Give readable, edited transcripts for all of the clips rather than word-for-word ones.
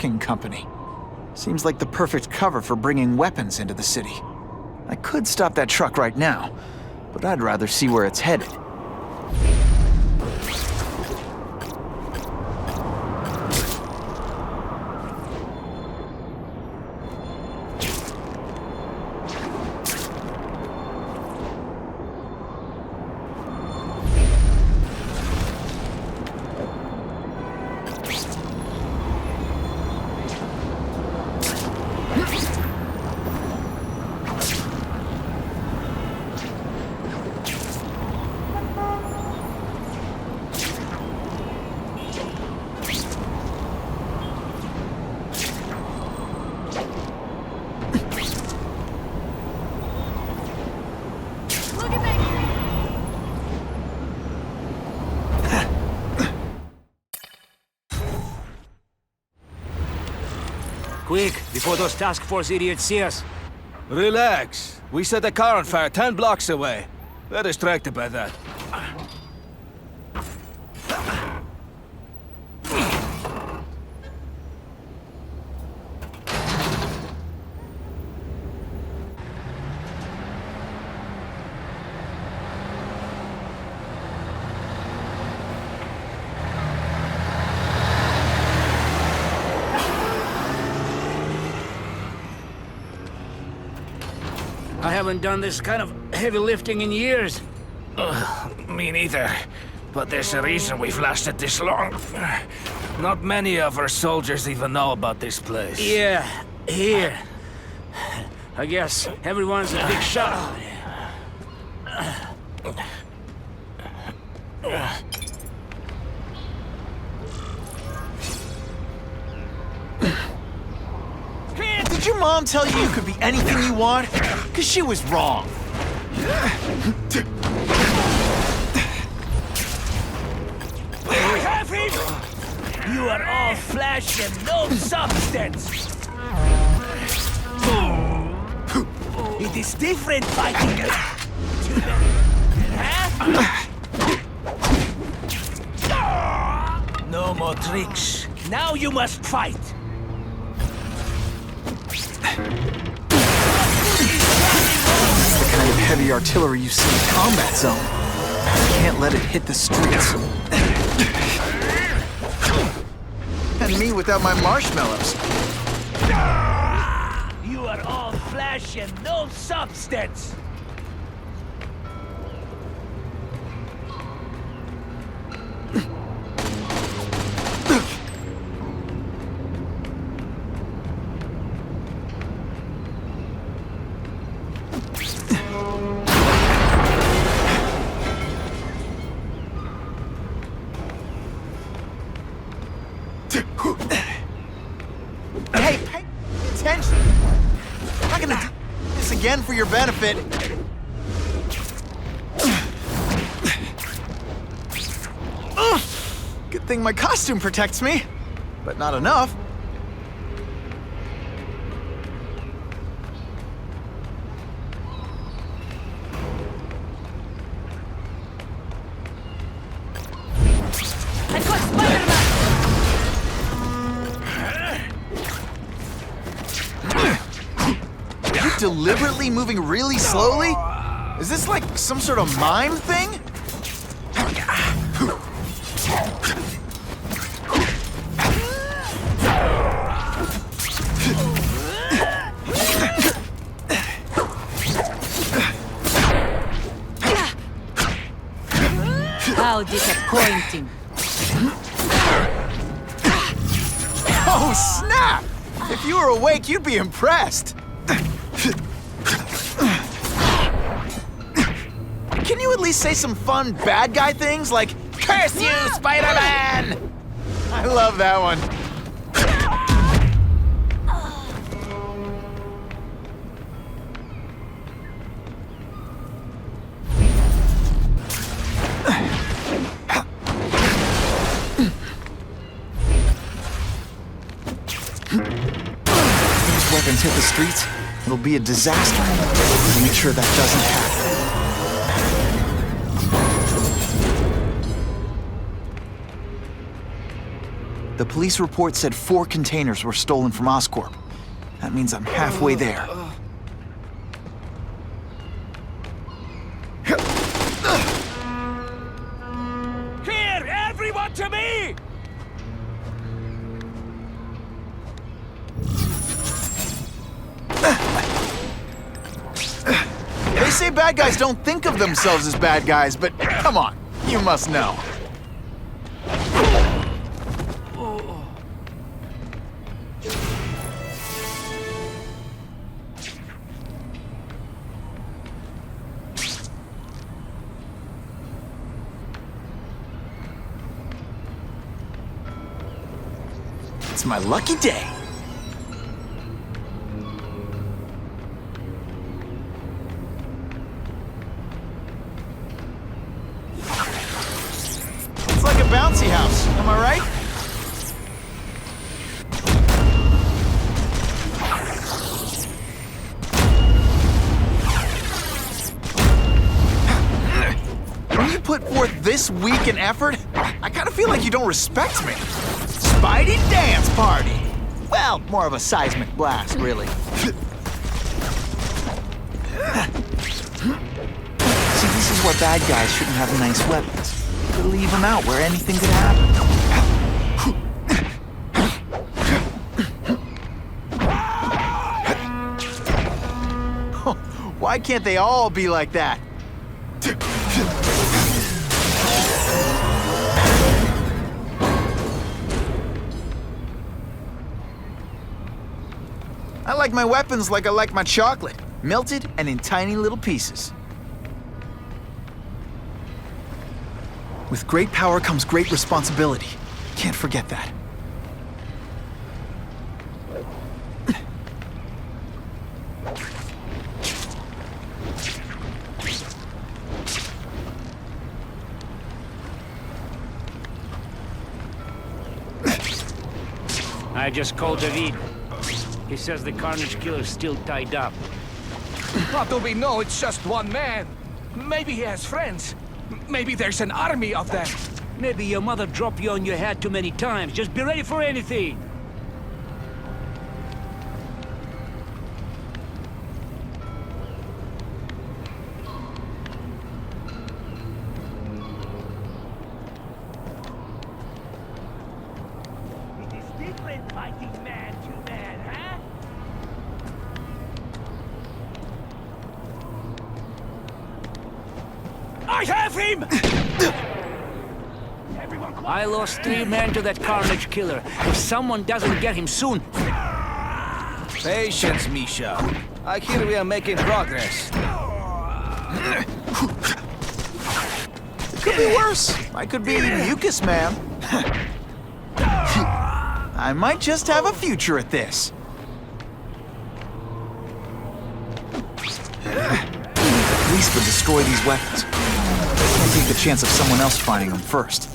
trucking company. Seems like the perfect cover for bringing weapons into the city. I could stop that truck right now, but I'd rather see where it's headed. Quick, before those task force idiots see us. Relax. We set a car on fire 10 blocks away. They're distracted by that. I haven't done this kind of heavy lifting in years. Me neither. But there's a reason we've lasted this long. Not many of our soldiers even know about this place. Yeah, here. I guess everyone's a big shot. Did your mom tell you could be anything you want? 'Cause she was wrong. We have him! You are all flesh and no substance! It is different fighting. Huh? No more tricks. Now you must fight. It's the kind of heavy artillery you see in combat zone. You can't let it hit the streets. And me without my marshmallows. You are all flesh and no substance. Hey, pay attention! I'm not gonna do this again for your benefit. Good thing my costume protects me, but not enough. I've got Spider-Man! Are you deliberately moving really slowly? Is this like some sort of mime thing? How disappointing. Oh, snap! If you were awake, you'd be impressed. Can you at least say some fun bad guy things like, "Curse you, Spider-Man"? I love that one. These weapons hit the streets, it'll be a disaster. I'll make sure that doesn't happen. The police report said 4 containers were stolen from Oscorp. That means I'm halfway there. Here, everyone to me! They say bad guys don't think of themselves as bad guys, but come on, you must know. It's my lucky day. It's like a bouncy house, am I right? When you put forth this week in effort, I kind of feel like you don't respect me. Spidey dance party! Well, more of a seismic blast, really. See, this is where bad guys shouldn't have nice weapons. To leave them out where anything could happen. Why can't they all be like that? I like my weapons like I like my chocolate, melted and in tiny little pieces. With great power comes great responsibility. Can't forget that. I just called David. He says the Carnage Killer's still tied up. How do we know it's just one man? Maybe he has friends. Maybe there's an army of them. Maybe your mother dropped you on your head too many times. Just be ready for anything. It is different fighting man to man, huh? I have him! Everyone quiet. I lost 3 men to that Carnage Killer. If someone doesn't get him soon... Patience, Misha. I hear we are making progress. Could be worse. I could be Mucus Man. I might just have a future at this. The police would destroy these weapons. Can't take the chance of someone else finding them first.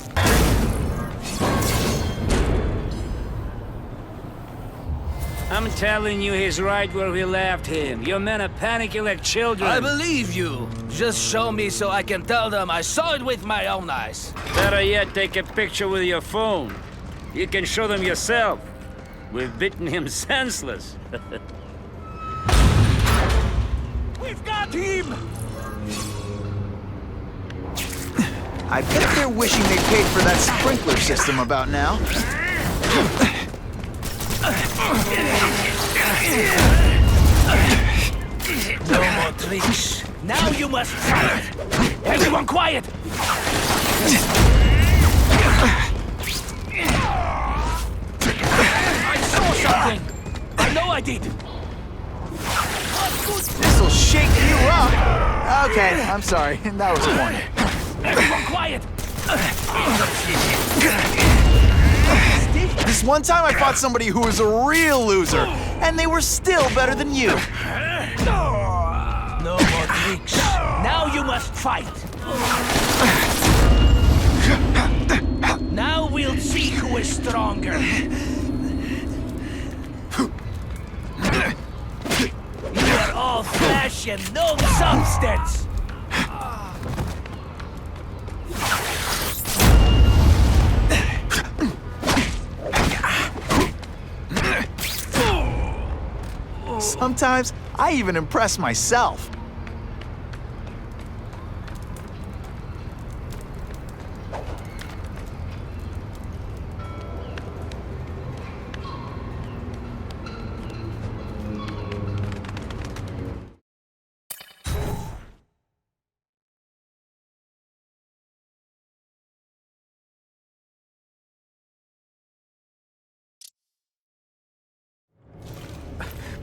I'm telling you, he's right where we left him. Your men are panicking like children. I believe you. Just show me so I can tell them I saw it with my own eyes. Better yet, take a picture with your phone. You can show them yourself. We've beaten him senseless. We've got him! I bet they're wishing they paid for that sprinkler system about now. No more tricks. Now you must fight. Everyone quiet! I saw something! I know I did! This'll shake you up. Okay, I'm sorry. That was corny. Everyone quiet! This one time I fought somebody who was a real loser, and they were still better than you. No more tricks. Now you must fight. Now we'll see who is stronger. You are all flesh and no substance. Sometimes I even impress myself.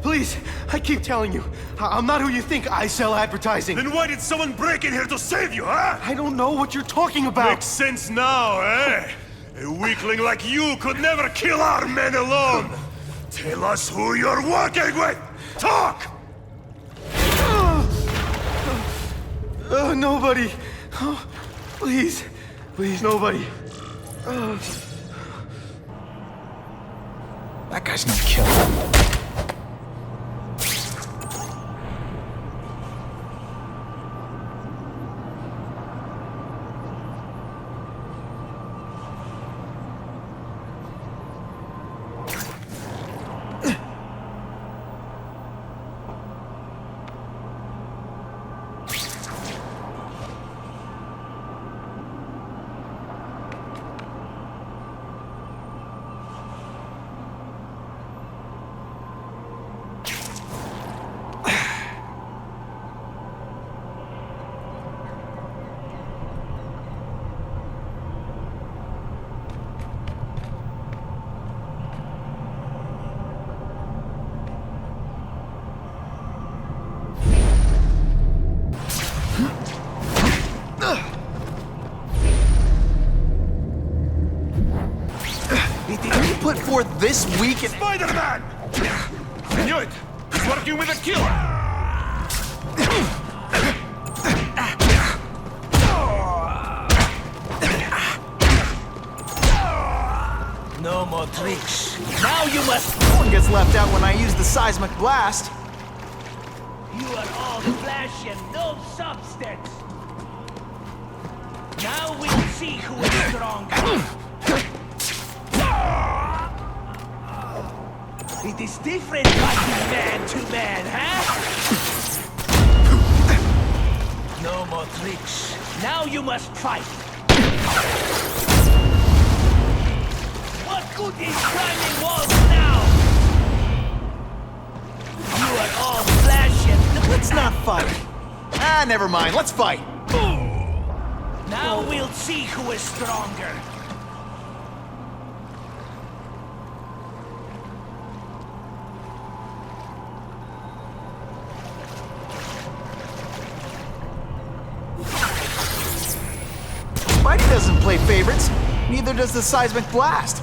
Please, I keep telling you, I'm not who you think. I sell advertising. Then why did someone break in here to save you, huh? I don't know what you're talking about. Makes sense now, eh? A weakling like you could never kill our men alone! Tell us who you're working with! Talk! Nobody. Oh, please, nobody. That guy's no killer. You put forth this week and... Spider-Man! I knew it! He's working with a killer! No more tricks. Now you must... No one gets left out when I use the seismic blast. You are all flesh and no substance. Now we'll see who is stronger. It is different fighting man to man, huh? No more tricks. Now you must fight. What good is climbing walls now? You are all flesh and... Let's not fight. Ah, never mind. Let's fight. Now we'll see who is stronger. Spidey doesn't play favorites. Neither does the seismic blast.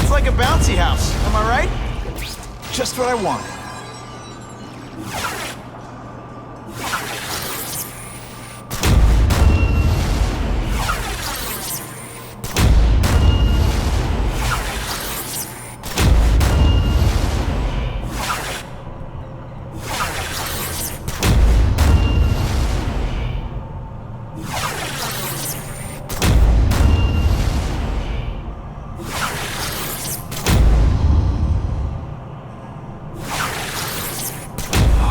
It's like a bouncy house, am I right? Just what I want.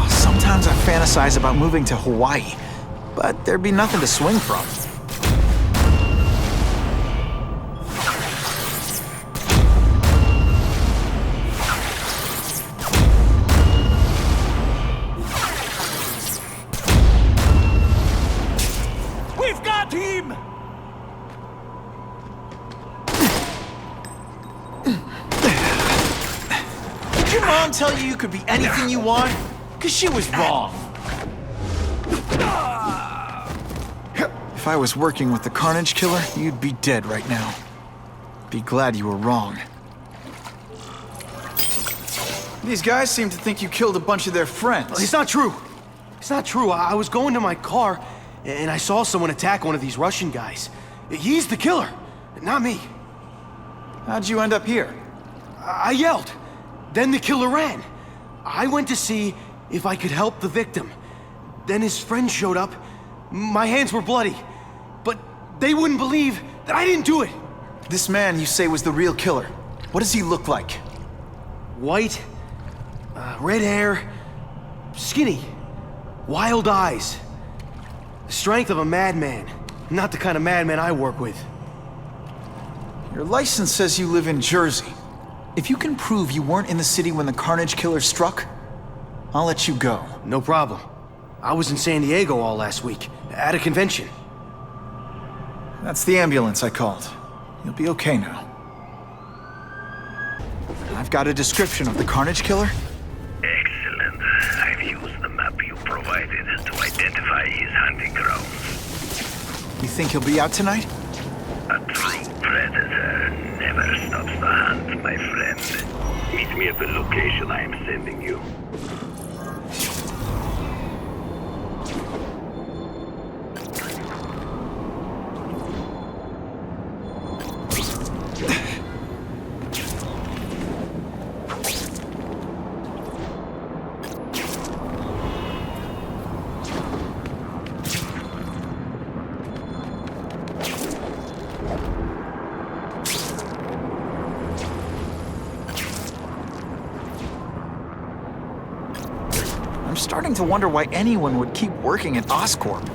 Sometimes I fantasize about moving to Hawaii, but there'd be nothing to swing from. Did your mom tell you you could be anything you want? Because she was wrong. If I was working with the Carnage Killer, you'd be dead right now. Be glad you were wrong. These guys seem to think you killed a bunch of their friends. It's not true. It's not true. I was going to my car, and I saw someone attack one of these Russian guys. He's the killer, not me. How'd you end up here? I yelled. Then the killer ran. I went to see if I could help the victim. Then his friend showed up. My hands were bloody. But they wouldn't believe that I didn't do it. This man you say was the real killer. What does he look like? White, red hair, skinny, wild eyes. The strength of a madman. Not the kind of madman I work with. Your license says you live in Jersey. If you can prove you weren't in the city when the Carnage Killer struck, I'll let you go. No problem. I was in San Diego all last week, at a convention. That's the ambulance I called. You'll be okay now. I've got a description of the Carnage Killer. Excellent. I've used the map you provided to identify his hunting grounds. You think he'll be out tonight? A true predator never stops the hunt, my friend. Meet me at the location I am sending you. I'm starting to wonder why anyone would keep working at Oscorp.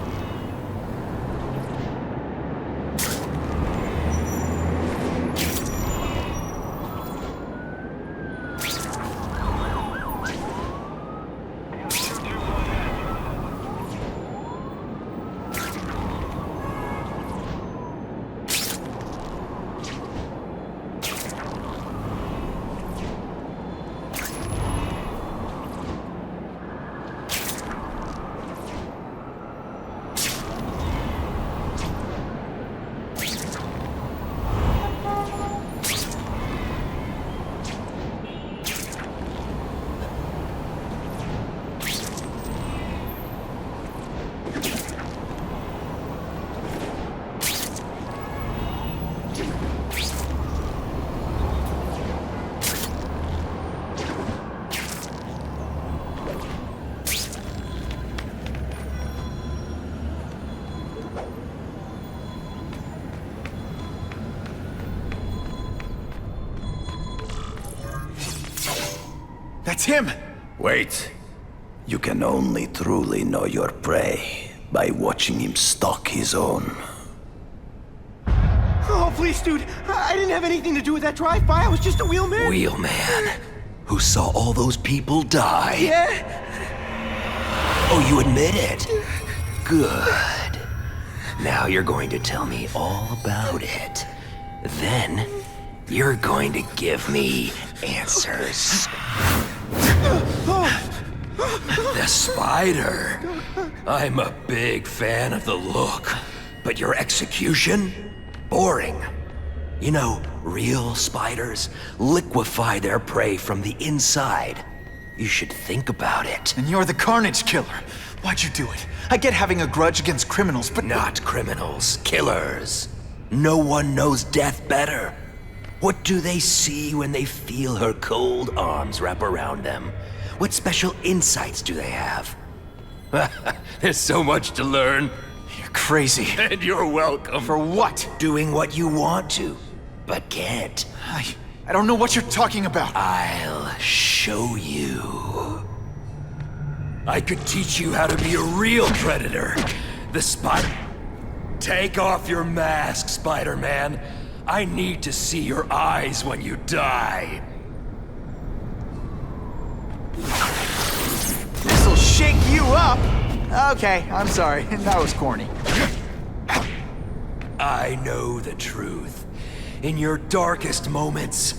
That's him! Wait. You can only truly know your prey by watching him stalk his own. Oh, please, dude. I didn't have anything to do with that drive-by. I was just a wheelman. Wheelman, who saw all those people die. Yeah? Oh, you admit it? Good. Now you're going to tell me all about it. Then, you're going to give me answers. The spider. I'm a big fan of the look, but your execution? Boring. You know, real spiders liquefy their prey from the inside. You should think about it. And you're the Carnage Killer. Why'd you do it? I get having a grudge against criminals, but Not criminals, killers. No one knows death better. What do they see when they feel her cold arms wrap around them? What special insights do they have? There's so much to learn. You're crazy. And you're welcome. For what? Doing what you want to, but can't. I don't know what you're talking about. I'll show you. I could teach you how to be a real predator. The spider... Take off your mask, Spider-Man. I need to see your eyes when you die. This'll shake you up! Okay, I'm sorry. That was corny. I know the truth. In your darkest moments,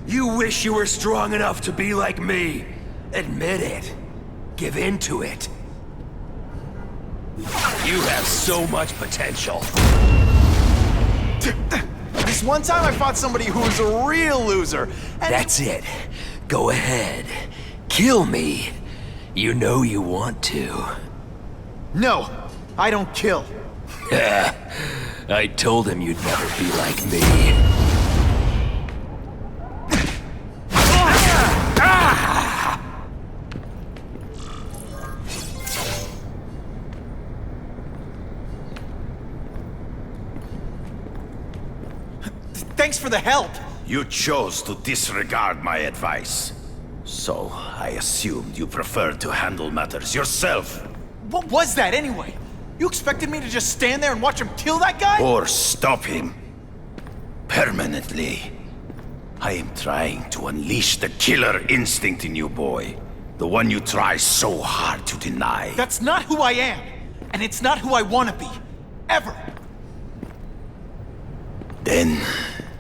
You wish you were strong enough to be like me. Admit it. Give in to it. You have so much potential. This one time I fought somebody who was a real loser. And That's it. Go ahead. Kill me. You know you want to. No, I don't kill. I told him you'd never be like me. Thanks for the help. You chose to disregard my advice. So, I assumed you preferred to handle matters yourself. What was that anyway? You expected me to just stand there and watch him kill that guy? Or stop him. Permanently. I am trying to unleash the killer instinct in you, boy. The one you try so hard to deny. That's not who I am. And it's not who I want to be. Ever. Then,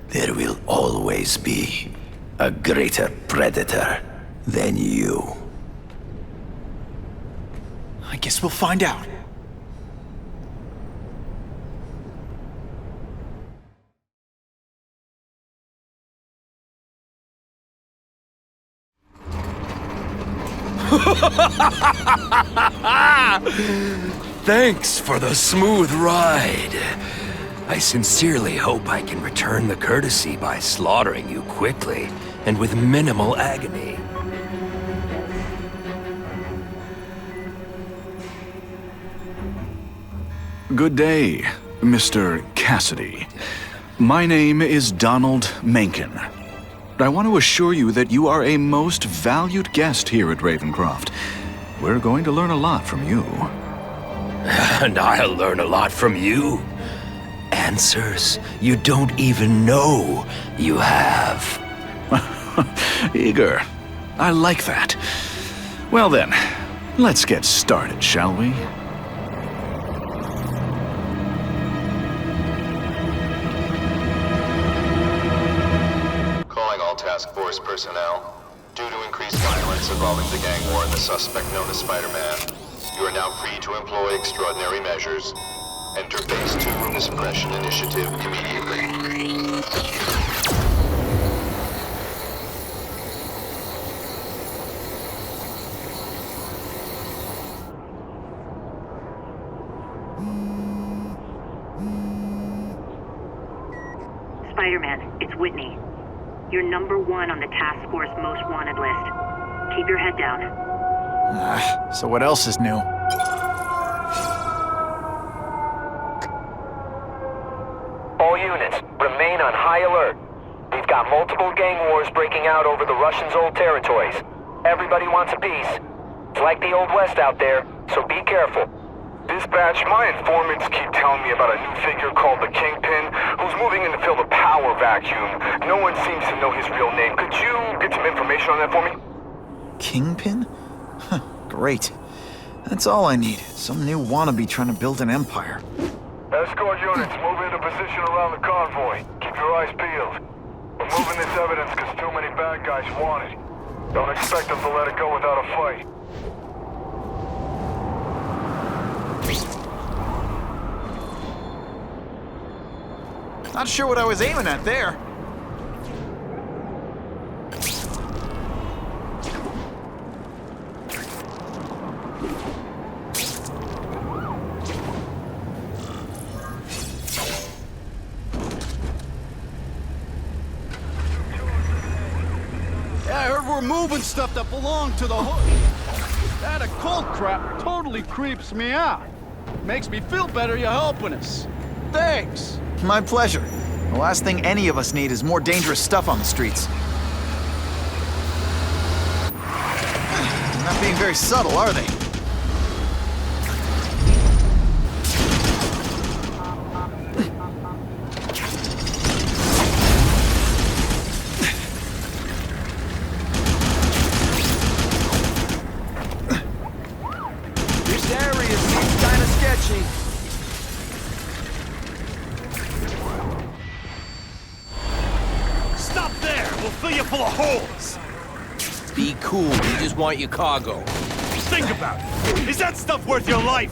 there will always be a greater predator than you. I guess we'll find out. Thanks for the smooth ride. I sincerely hope I can return the courtesy by slaughtering you quickly and with minimal agony. Good day, Mr. Cassidy. My name is Donald Mencken. I want to assure you that you are a most valued guest here at Ravencroft. We're going to learn a lot from you. And I'll learn a lot from you. Answers you don't even know you have. Eager. I like that. Well then, let's get started, shall we? Calling all task force personnel. Due to increased violence involving the gang war and the suspect known as Spider-Man, you are now free to employ extraordinary measures. Enter Phase 2 of the Suppression Initiative immediately. Spider-Man, it's Whitney. You're #1 on the task force most wanted list. Keep your head down. So what else is new? All units, remain on high alert. We've got multiple gang wars breaking out over the Russians' old territories. Everybody wants a piece. It's like the Old West out there, so be careful. Dispatch, my informants keep telling me about a new figure called the Kingpin, who's moving in to fill the power vacuum. No one seems to know his real name. Could you get some information on that for me? Kingpin? Huh, great. That's all I need. Some new wannabe trying to build an empire. Escort units, move into position around the convoy. Keep your eyes peeled. We're moving this evidence because too many bad guys want it. Don't expect them to let it go without a fight. Not sure what I was aiming at there. Yeah, I heard we're moving stuff that belonged to the Hood. That occult crap totally creeps me out. Makes me feel better you're helping us. Thanks. My pleasure. The last thing any of us need is more dangerous stuff on the streets. They're not being very subtle, are they? This area seems kind of sketchy. Stop there! We'll fill you full of holes! Be cool, we just want your cargo. Think about it! Is that stuff worth your life?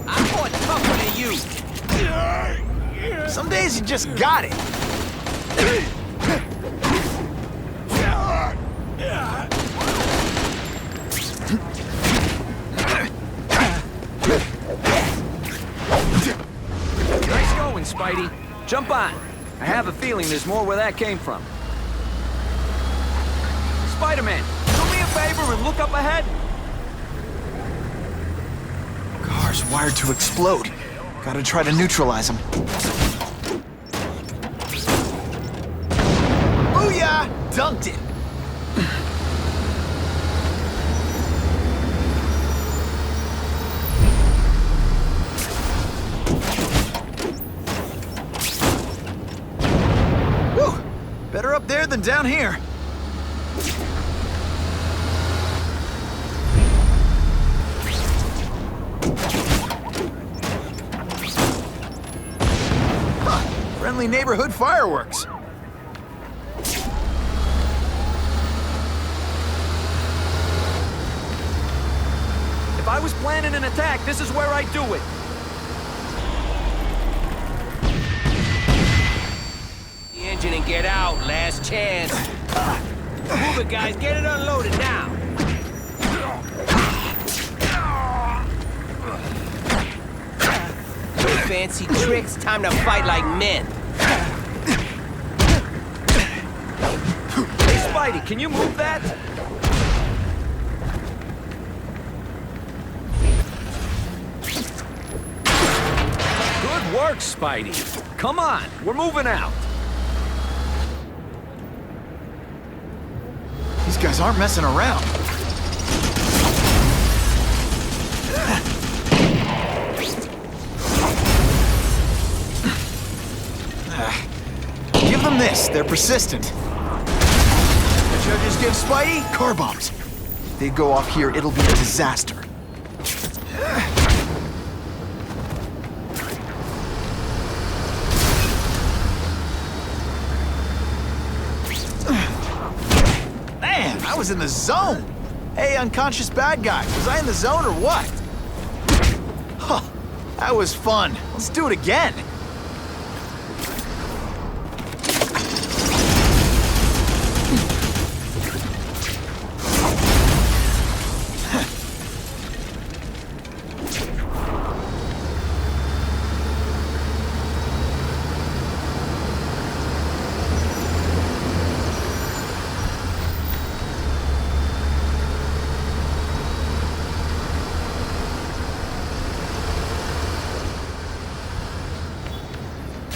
I'm more tougher than you! Some days you just got it. Nice going, Spidey. Jump on. I have a feeling there's more where that came from. Spider-Man, do me a favor and look up ahead. Car's wired to explode. Gotta try to neutralize them. Booyah! Dunked it! Whew! Better up there than down here. Friendly neighborhood fireworks. If I was planning an attack, this is where I'd do it. The engine and get out, last chance. Move it, guys, get it unloaded now. No fancy tricks, time to fight like men. Hey, Spidey, can you move that? Good work, Spidey. Come on, we're moving out. These guys aren't messing around. Give them this. They're persistent. What should I just give Spidey? Car bombs. If they go off here, it'll be a disaster. Man, I was in the zone. Hey, unconscious bad guy. Was I in the zone or what? Huh. That was fun. Let's do it again.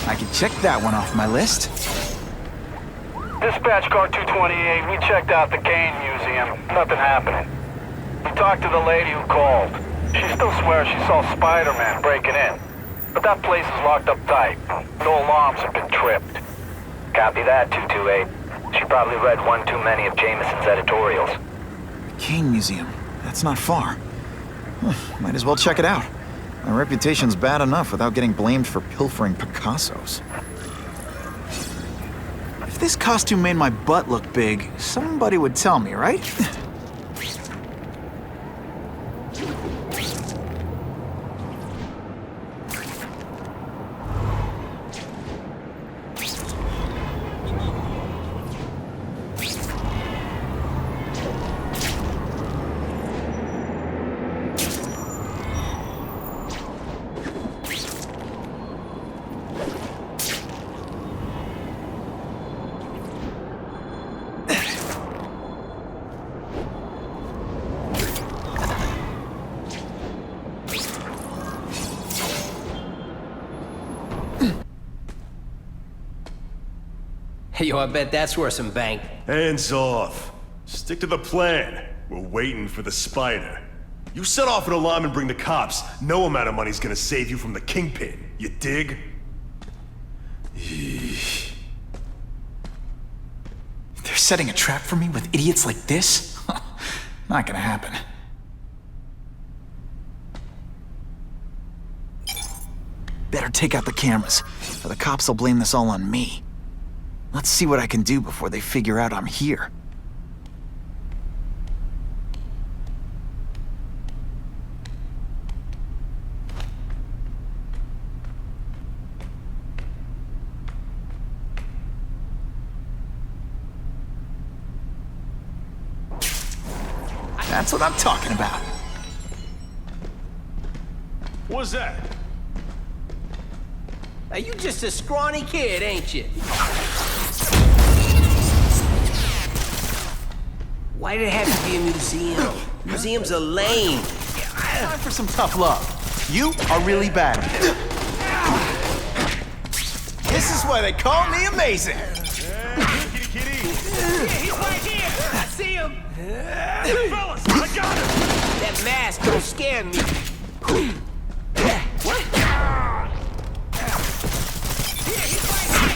I can check that one off my list. Dispatch car 228, we checked out the Kane Museum. Nothing happening. We talked to the lady who called. She still swears she saw Spider-Man breaking in. But that place is locked up tight. No alarms have been tripped. Copy that, 228. She probably read one too many of Jameson's editorials. Kane Museum. That's not far. Might as well check it out. My reputation's bad enough without getting blamed for pilfering Picassos. If this costume made my butt look big, somebody would tell me, right? Yo, I bet that's worth some bank. Hands off. Stick to the plan. We're waiting for the spider. You set off an alarm and bring the cops. No amount of money's gonna save you from the Kingpin. You dig? They're setting a trap for me with idiots like this? Not gonna happen. Better take out the cameras, or the cops will blame this all on me. Let's see what I can do before they figure out I'm here. That's what I'm talking about. What's that? Now you just a scrawny kid, ain't you? Why did it have to be a museum? Museums are lame. Time for some tough love. You are really bad. This is why they call me amazing. Kitty, kitty. He's right here. I see him. Fellas, I got him. That mask don't scare me.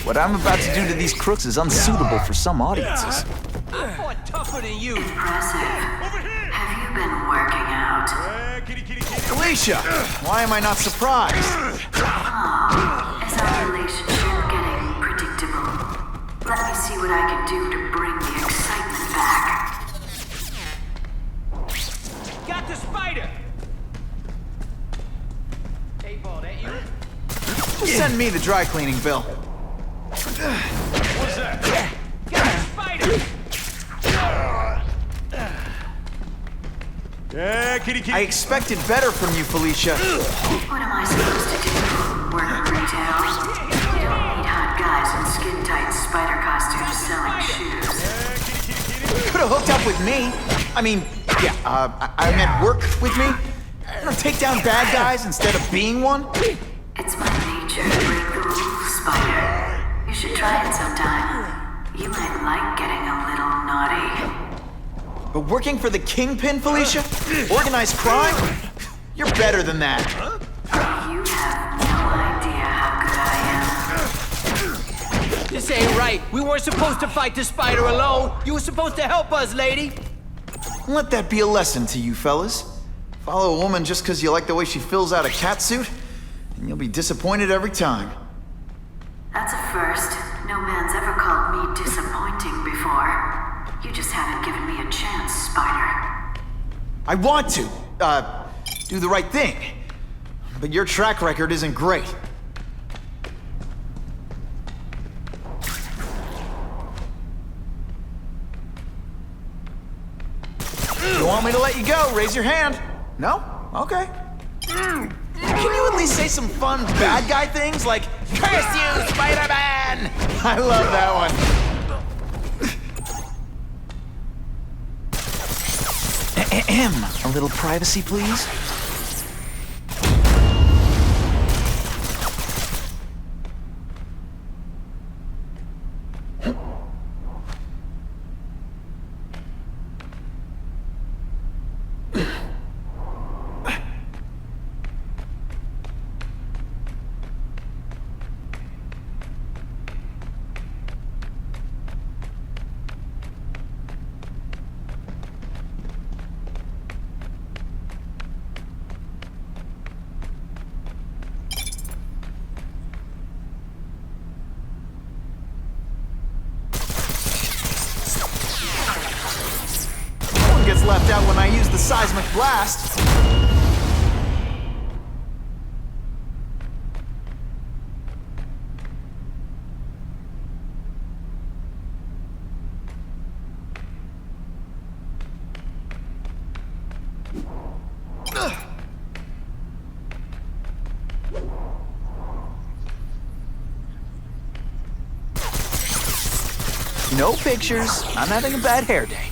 What I'm about to do to these crooks is unsuitable for some audiences. I fought tougher than you. Impressive. Have you been working out? Kitty, kitty, kitty. Alicia, why am I not surprised? Is our relationship getting predictable? Let me see what I can do to bring the excitement back. Got the spider. Hey, Ball, that you? Send me the dry cleaning bill. What's that? Got the spider. Yeah, kitty, kitty. I expected better from you, Felicia. What am I supposed to do? Work in retail? You don't need hot guys in skin-tight spider costumes selling shoes. Could have hooked up with me. I mean, yeah, I meant work with me. Take down bad guys instead of being one. It's my nature to break the rules, Spider. You should try it sometime. You might like getting a little naughty. But working for the Kingpin, Felicia? Organized crime? You're better than that. You have no idea how good I am. This ain't right. We weren't supposed to fight the spider alone. You were supposed to help us, lady. Let that be a lesson to you fellas. Follow a woman just because you like the way she fills out a catsuit, and you'll be disappointed every time. That's a first. No man's ever called me disappointing before. You just haven't given me a chance, Spider. I want to, do the right thing. But your track record isn't great. You want me to let you go? Raise your hand. No? Okay. Can you at least say some fun bad guy things like, "Curse you, Spider-Man"? I love that one. A little privacy, please? Gets left out when I use the seismic blast. No pictures. I'm having a bad hair day.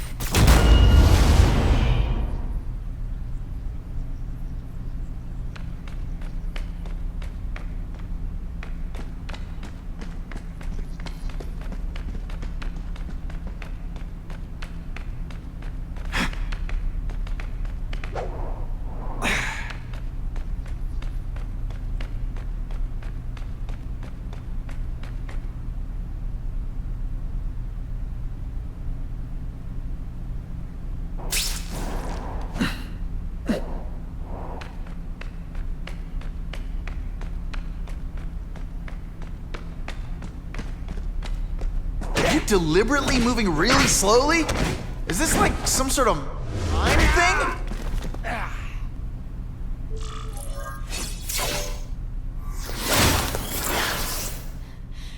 deliberately moving really slowly? Is this like some sort of mime thing?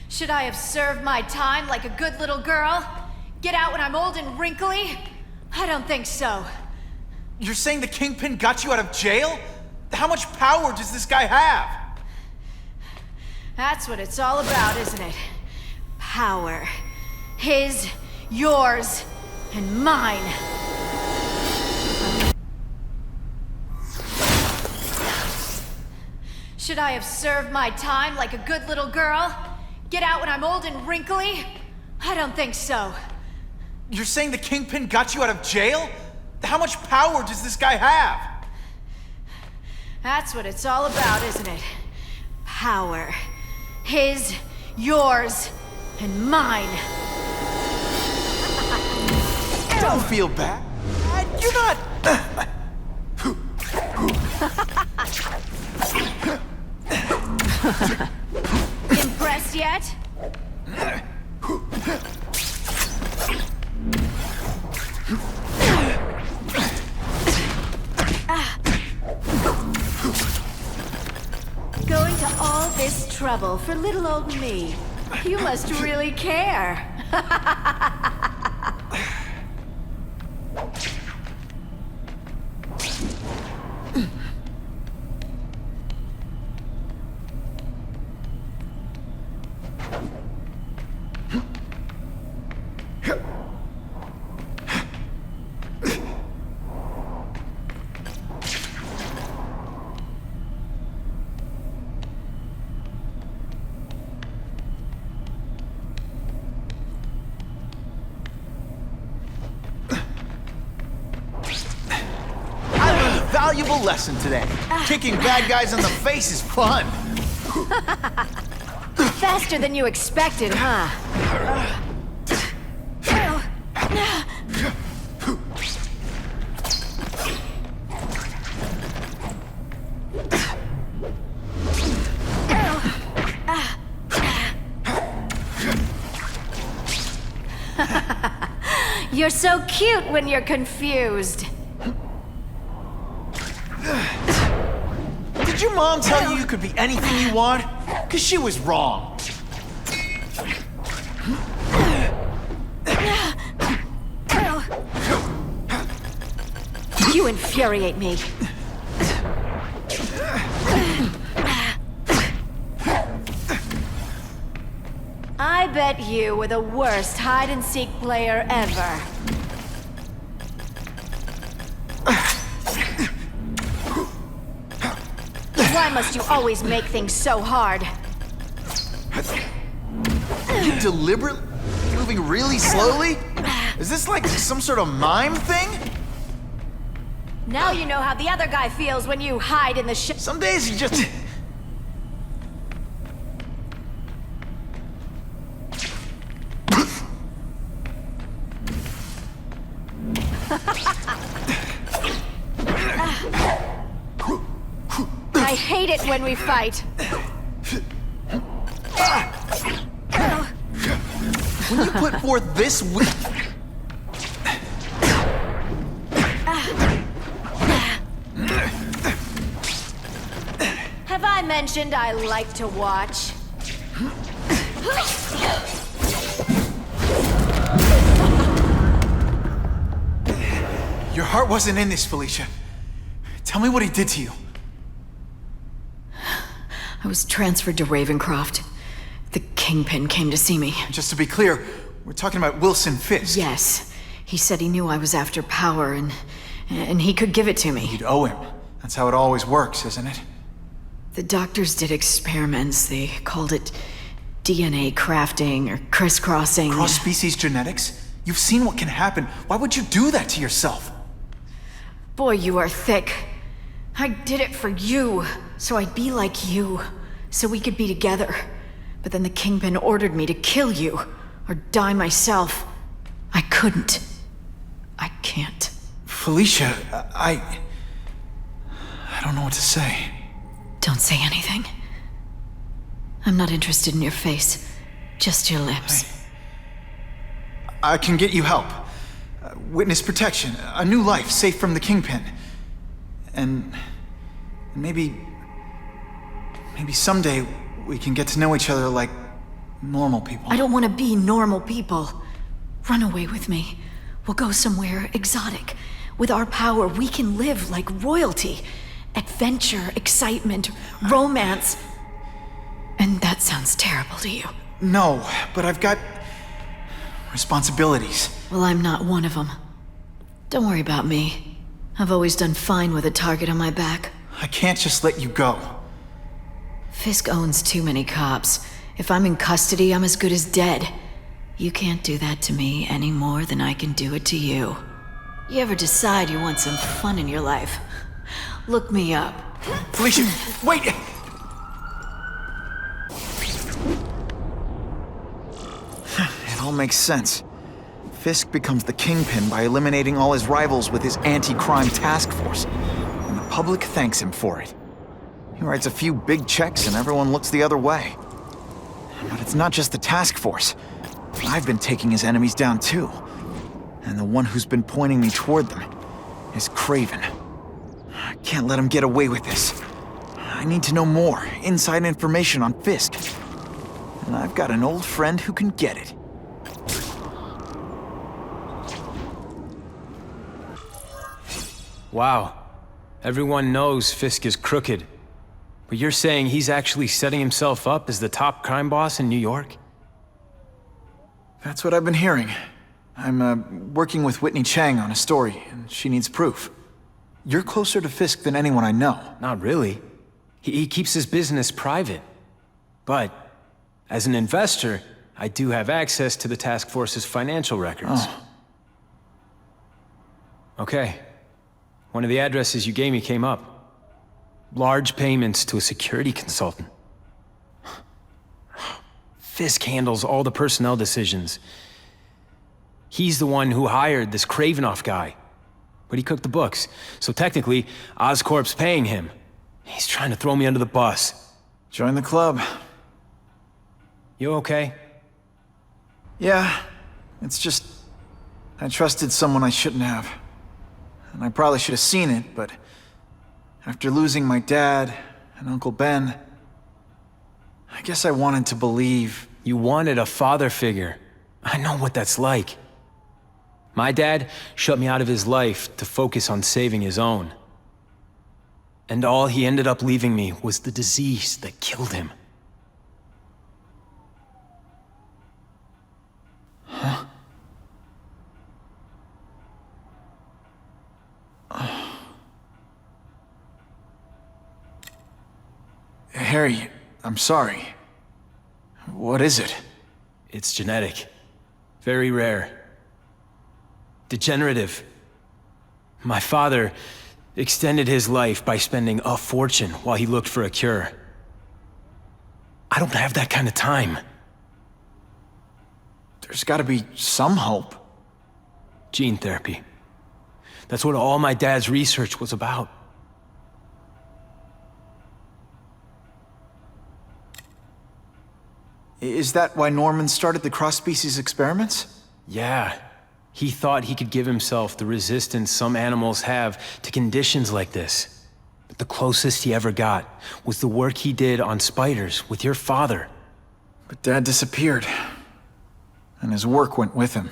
Should I have served my time like a good little girl? Get out when I'm old and wrinkly? I don't think so. You're saying the Kingpin got you out of jail? How much power does this guy have? That's what it's all about, isn't it? Power. His, yours, and mine. Should I have served my time like a good little girl? Get out when I'm old and wrinkly? I don't think so. You're saying the Kingpin got you out of jail? How much power does this guy have? That's what it's all about, isn't it? Power. His, yours, and mine. Don't feel bad. You're not... Impressed yet? Going to all this trouble for little old me. You must really care. Valuable lesson today. Kicking bad guys in the face is fun. Faster than you expected, huh? You're so cute when you're confused. Did your mom tell you could be anything you want? Because she was wrong. You infuriate me. I bet you were the worst hide-and-seek player ever. Why must you always make things so hard? You deliberately moving really slowly? Is this like some sort of mime thing? Now you know how the other guy feels when you hide in the Some days you just... I hate it when we fight. When you put forth this Have I mentioned I like to watch? Your heart wasn't in this, Felicia. Tell me what he did to you. I was transferred to Ravencroft. The Kingpin came to see me. Just to be clear, we're talking about Wilson Fisk. Yes. He said he knew I was after power and he could give it to me. You'd owe him. That's how it always works, isn't it? The doctors did experiments. They called it DNA crafting or crisscrossing. Cross-species genetics? You've seen what can happen. Why would you do that to yourself? Boy, you are thick. I did it for you, so I'd be like you, so we could be together. But then the Kingpin ordered me to kill you, or die myself. I couldn't. I can't. Felicia, I don't know what to say. Don't say anything. I'm not interested in your face, just your lips. I can get you help. Witness protection, a new life safe from the Kingpin. And maybe someday we can get to know each other like normal people. I don't want to be normal people. Run away with me. We'll go somewhere exotic. With our power, we can live like royalty. Adventure, excitement, romance. And that sounds terrible to you. No, but I've got responsibilities. Well, I'm not one of them. Don't worry about me. I've always done fine with a target on my back. I can't just let you go. Fisk owns too many cops. If I'm in custody, I'm as good as dead. You can't do that to me any more than I can do it to you. You ever decide you want some fun in your life? Look me up. Felicia, wait! It all makes sense. Fisk becomes the Kingpin by eliminating all his rivals with his anti-crime task force. And the public thanks him for it. He writes a few big checks and everyone looks the other way. But it's not just the task force. I've been taking his enemies down too. And the one who's been pointing me toward them is Kraven. I can't let him get away with this. I need to know more, inside information on Fisk. And I've got an old friend who can get it. Wow. Everyone knows Fisk is crooked. But you're saying he's actually setting himself up as the top crime boss in New York? That's what I've been hearing. I'm working with Whitney Chang on a story, and she needs proof. You're closer to Fisk than anyone I know. Not really. He keeps his business private. But, as an investor, I do have access to the task force's financial records. Oh. Okay. One of the addresses you gave me came up. Large payments to a security consultant. Fisk handles all the personnel decisions. He's the one who hired this Kravinoff guy. But he cooked the books, so technically, Oscorp's paying him. He's trying to throw me under the bus. Join the club. You okay? Yeah, it's just... I trusted someone I shouldn't have. And I probably should have seen it, but... after losing my dad and Uncle Ben... I guess I wanted to believe... You wanted a father figure. I know what that's like. My dad shut me out of his life to focus on saving his own. And all he ended up leaving me was the disease that killed him. Huh? Harry, I'm sorry. What is it? It's genetic. Very rare. Degenerative. My father extended his life by spending a fortune while he looked for a cure. I don't have that kind of time. There's gotta be some hope. Gene therapy. That's what all my dad's research was about. Is that why Norman started the cross-species experiments? Yeah. He thought he could give himself the resistance some animals have to conditions like this. But the closest he ever got was the work he did on spiders with your father. But Dad disappeared. And his work went with him.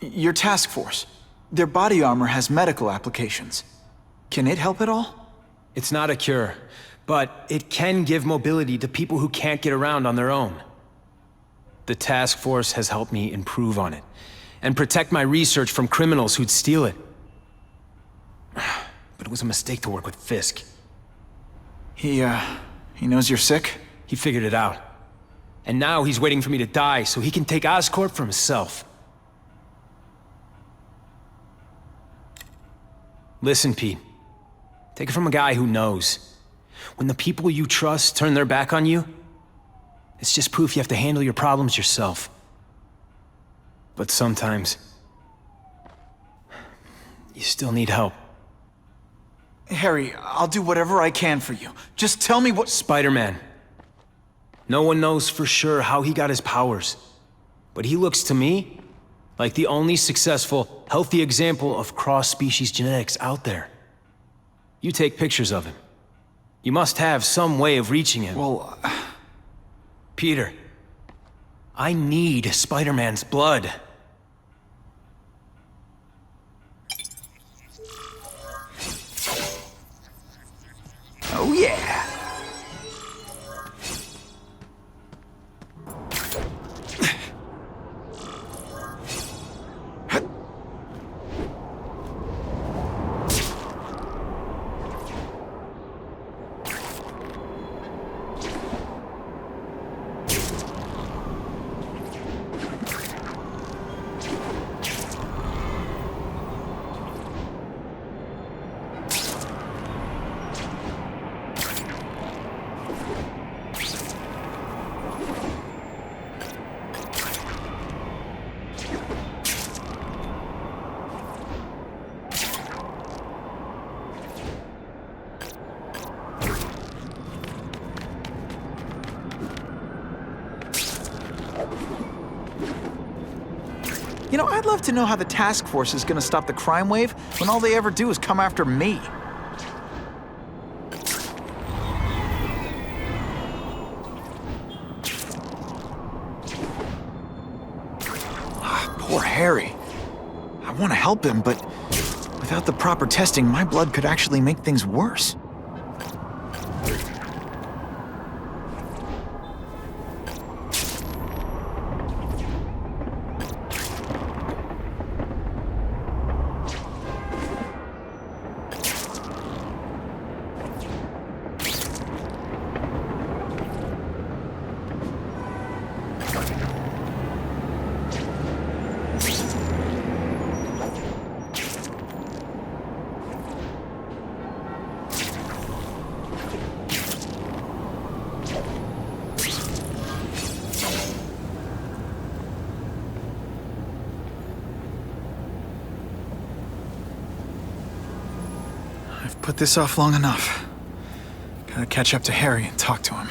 Your task force. Their body armor has medical applications. Can it help at all? It's not a cure, but it can give mobility to people who can't get around on their own. The task force has helped me improve on it, and protect my research from criminals who'd steal it. But it was a mistake to work with Fisk. He knows you're sick? He figured it out. And now he's waiting for me to die so he can take Oscorp for himself. Listen, Pete. Take it from a guy who knows. When the people you trust turn their back on you, it's just proof you have to handle your problems yourself. But sometimes, you still need help. Harry, I'll do whatever I can for you. Just tell me what— Spider-Man. No one knows for sure how he got his powers. But he looks to me like the only successful, healthy example of cross-species genetics out there. You take pictures of him. You must have some way of reaching him. Well... Peter, I need Spider-Man's blood. Oh yeah! You know, I'd love to know how the task force is gonna stop the crime wave when all they ever do is come after me. Poor Harry. I want to help him, but without the proper testing, my blood could actually make things worse. Put this off long enough. Gotta catch up to Harry and talk to him.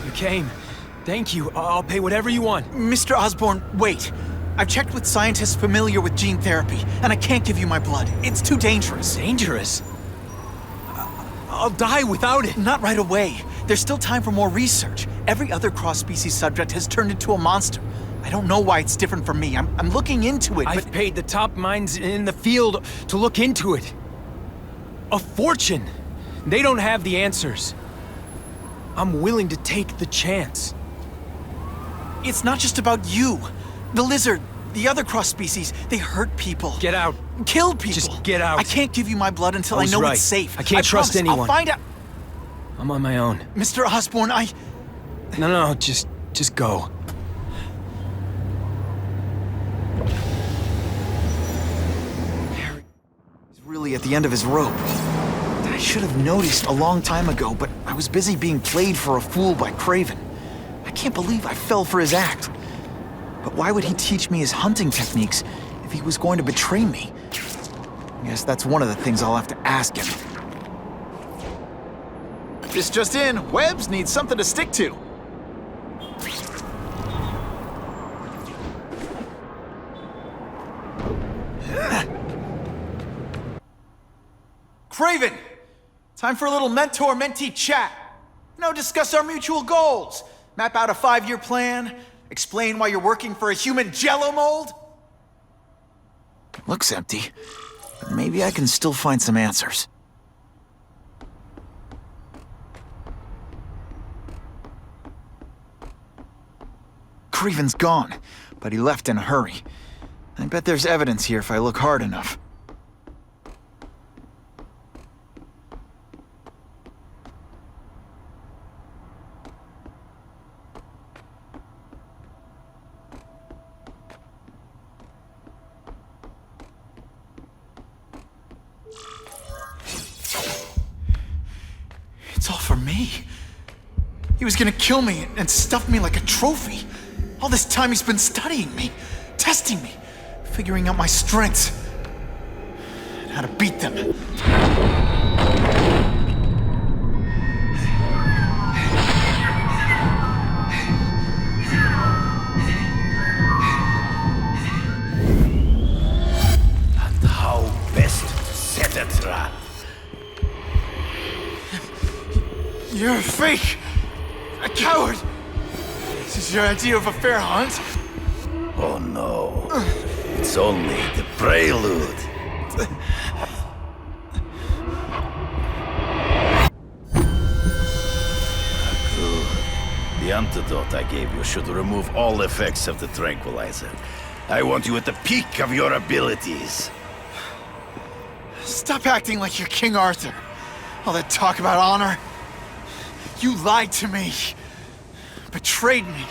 You came. Thank you. I'll pay whatever you want. Mr. Osborn, wait. I've checked with scientists familiar with gene therapy, and I can't give you my blood. It's too dangerous. Dangerous? I'll die without it. Not right away. There's still time for more research. Every other cross-species subject has turned into a monster. I don't know why it's different from me. I'm looking into it, but... I've paid the top minds in the field to look into it. A fortune. They don't have the answers. I'm willing to take the chance. It's not just about you. The lizard, the other cross-species, they hurt people. Get out. Kill people. Just get out. I can't give you my blood until I know it's safe. I can't trust anyone. I'll find out. I'm on my own. Mr. Osborn, No, just go. Harry is really at the end of his rope. I should have noticed a long time ago, but I was busy being played for a fool by Kraven. I can't believe I fell for his act. But why would he teach me his hunting techniques if he was going to betray me? I guess that's one of the things I'll have to ask him. This just in, Webbs needs something to stick to. Kraven! Time for a little mentor-mentee chat. Discuss our mutual goals. Map out a 5-year plan. Explain why you're working for a human Jell-O mold. Looks empty, but maybe I can still find some answers. Kraven's gone, but he left in a hurry. I bet there's evidence here if I look hard enough. It's all for me. He was gonna kill me and stuff me like a trophy. All this time he's been studying me, testing me, Figuring out my strengths. And how to beat them. And how best to set a trap. You're a fake! A coward! This is your idea of a fair hunt? Oh no. It's only the prelude. Good. The antidote I gave you should remove all effects of the tranquilizer. I want you at the peak of your abilities. Stop acting like you're King Arthur. All that talk about honor. You lied to me. Betrayed me.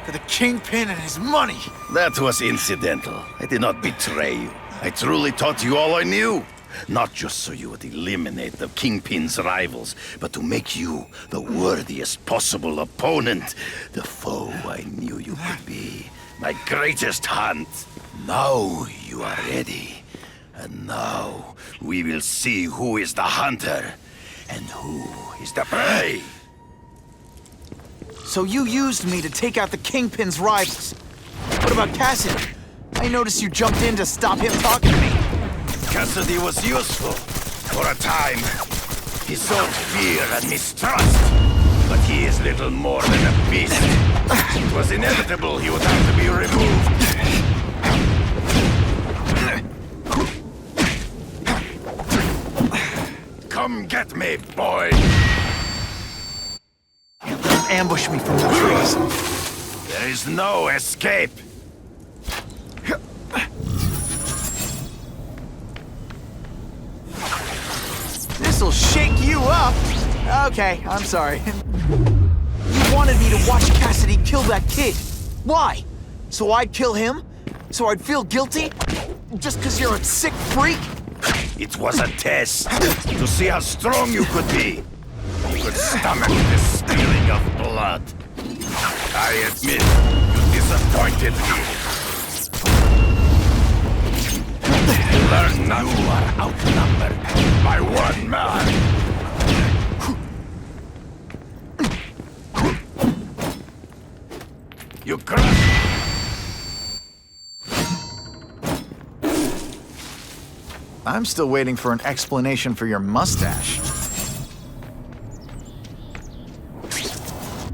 For the Kingpin and his money. That was incidental. I did not betray you. I truly taught you all I knew. Not just so you would eliminate the Kingpin's rivals, but to make you the worthiest possible opponent. The foe I knew you could be. My greatest hunt. Now you are ready. And now we will see who is the hunter and who is the prey. So you used me to take out the Kingpin's rivals. What about Cassidy? I noticed you jumped in to stop him talking to me. Cassidy was useful. For a time. He sowed fear and mistrust. But he is little more than a beast. It was inevitable he would have to be removed. Come get me, boy! Ambush me from the trees. There is no escape. This'll shake you up. Okay, I'm sorry. You wanted me to watch Cassidy kill that kid. Why? So I'd kill him? So I'd feel guilty? Just because you're a sick freak? It was a test to see how strong you could be. You could stomach the spilling of blood. I admit, you disappointed me. Learn now you are outnumbered by one man. You crushed. I'm still waiting for an explanation for your mustache.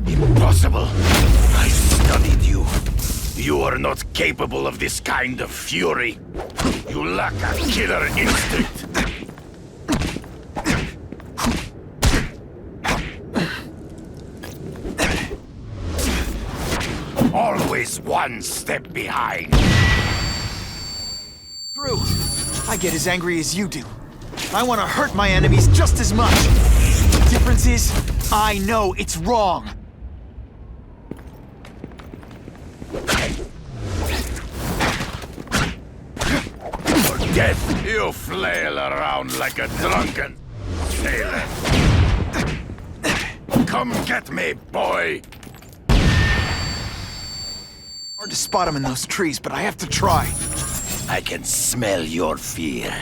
Impossible. I studied you. You are not capable of this kind of fury. You lack a killer instinct. Always one step behind. True. I get as angry as you do. I want to hurt my enemies just as much. The difference is, I know it's wrong. For death, you flail around like a drunken sailor. Come get me, boy! Hard to spot him in those trees, but I have to try. I can smell your fear.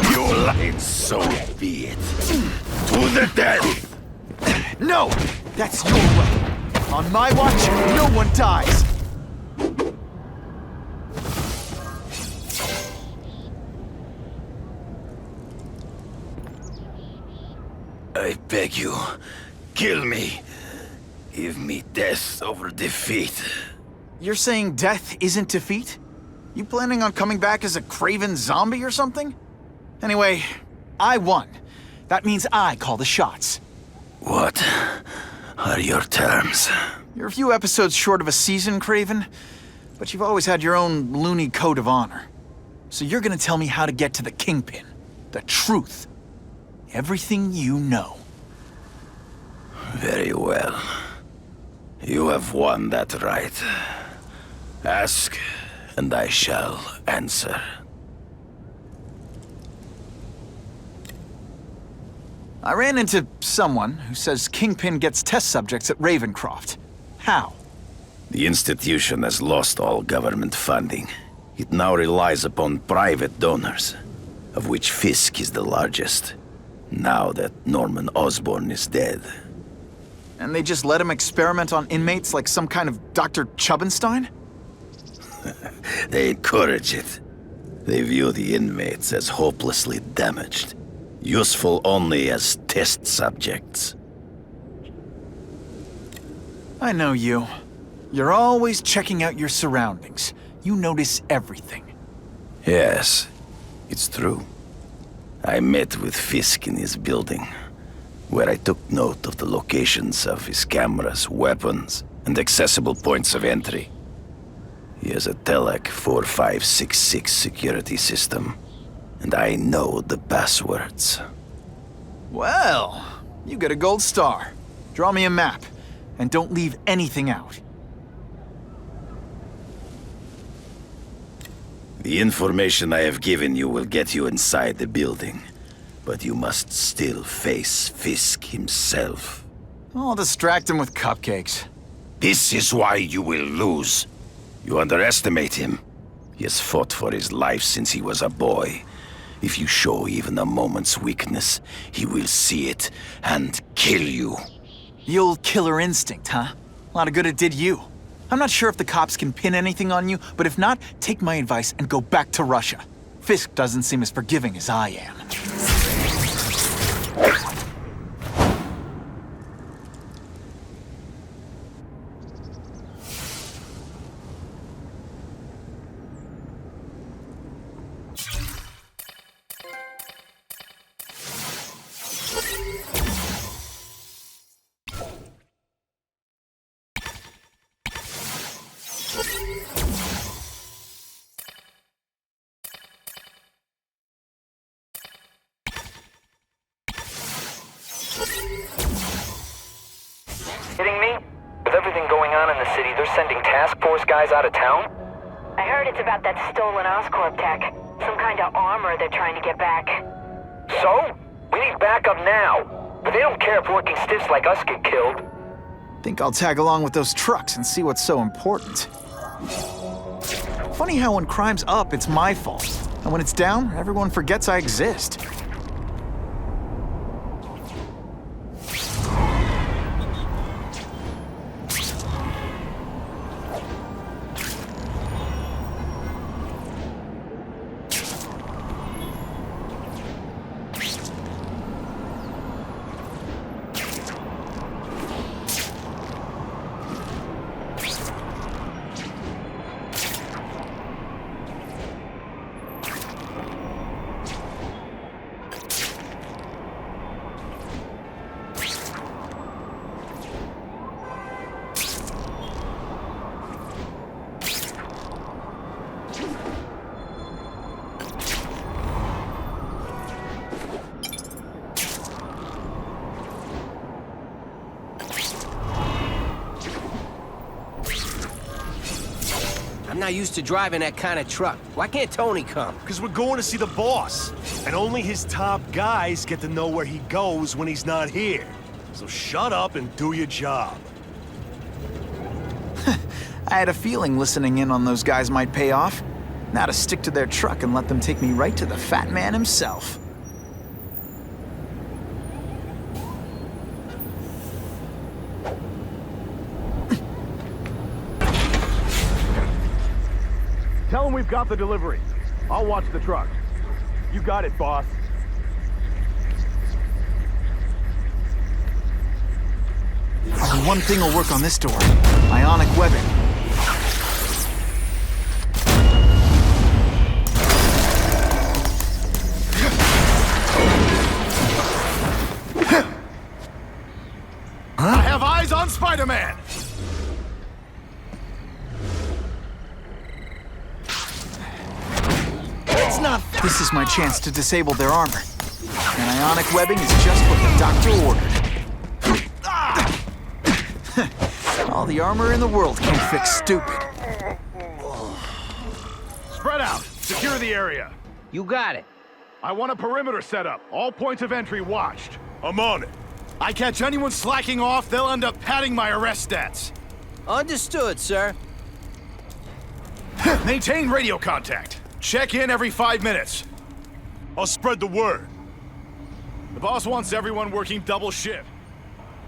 You lied, so be it. To the death! No! That's your way. On my watch, no one dies. I beg you, kill me. Give me death over defeat. You're saying death isn't defeat? You planning on coming back as a craven zombie or something? Anyway, I won. That means I call the shots. What are your terms? You're a few episodes short of a season, Craven, but you've always had your own loony code of honor. So you're gonna tell me how to get to the Kingpin. The truth. Everything you know. Very well. You have won that right. Ask, and I shall answer. I ran into someone who says Kingpin gets test subjects at Ravencroft. How? The institution has lost all government funding. It now relies upon private donors, of which Fisk is the largest, now that Norman Osborn is dead. And they just let him experiment on inmates like some kind of Dr. Chubbenstein? They encourage it. They view the inmates as hopelessly damaged, useful only as test subjects. I know you. You're always checking out your surroundings. You notice everything. Yes, it's true. I met with Fisk in his building, where I took note of the locations of his cameras, weapons, and accessible points of entry. He has a Telek 4566 security system, and I know the passwords. Well, you get a gold star. Draw me a map, and don't leave anything out. The information I have given you will get you inside the building, but you must still face Fisk himself. I'll distract him with cupcakes. This is why you will lose. You underestimate him. He has fought for his life since he was a boy. If you show even a moment's weakness, he will see it and kill you. The old killer instinct, huh? A lot of good it did you. I'm not sure if the cops can pin anything on you, but if not, take my advice and go back to Russia. Fisk doesn't seem as forgiving as I am. Kidding me? With everything going on in the city, they're sending task force guys out of town? I heard it's about that stolen Oscorp tech. Some kind of armor they're trying to get back. So? We need backup now. But they don't care if working stiffs like us get killed. Think I'll tag along with those trucks and see what's so important. Funny how when crime's up, it's my fault. And when it's down, everyone forgets I exist. I'm not used to driving that kind of truck. Why can't Tony come? Because we're going to see the boss. And only his top guys get to know where he goes when he's not here. So shut up and do your job. I had a feeling listening in on those guys might pay off. Now to stick to their truck and let them take me right to the fat man himself. Tell him we've got the delivery. I'll watch the truck. You got it, boss. Only one thing will work on this door. Ionic webbing. I have eyes on Spider-Man! It's not. This is my chance to disable their armor. And ionic webbing is just what the doctor ordered. All the armor in the world can't fix stupid. Spread out. Secure the area. You got it. I want a perimeter set up. All points of entry watched. I'm on it. I catch anyone slacking off, they'll end up padding my arrest stats. Understood, sir. Maintain radio contact. Check in every 5 minutes. I'll spread the word. The boss wants everyone working double shift.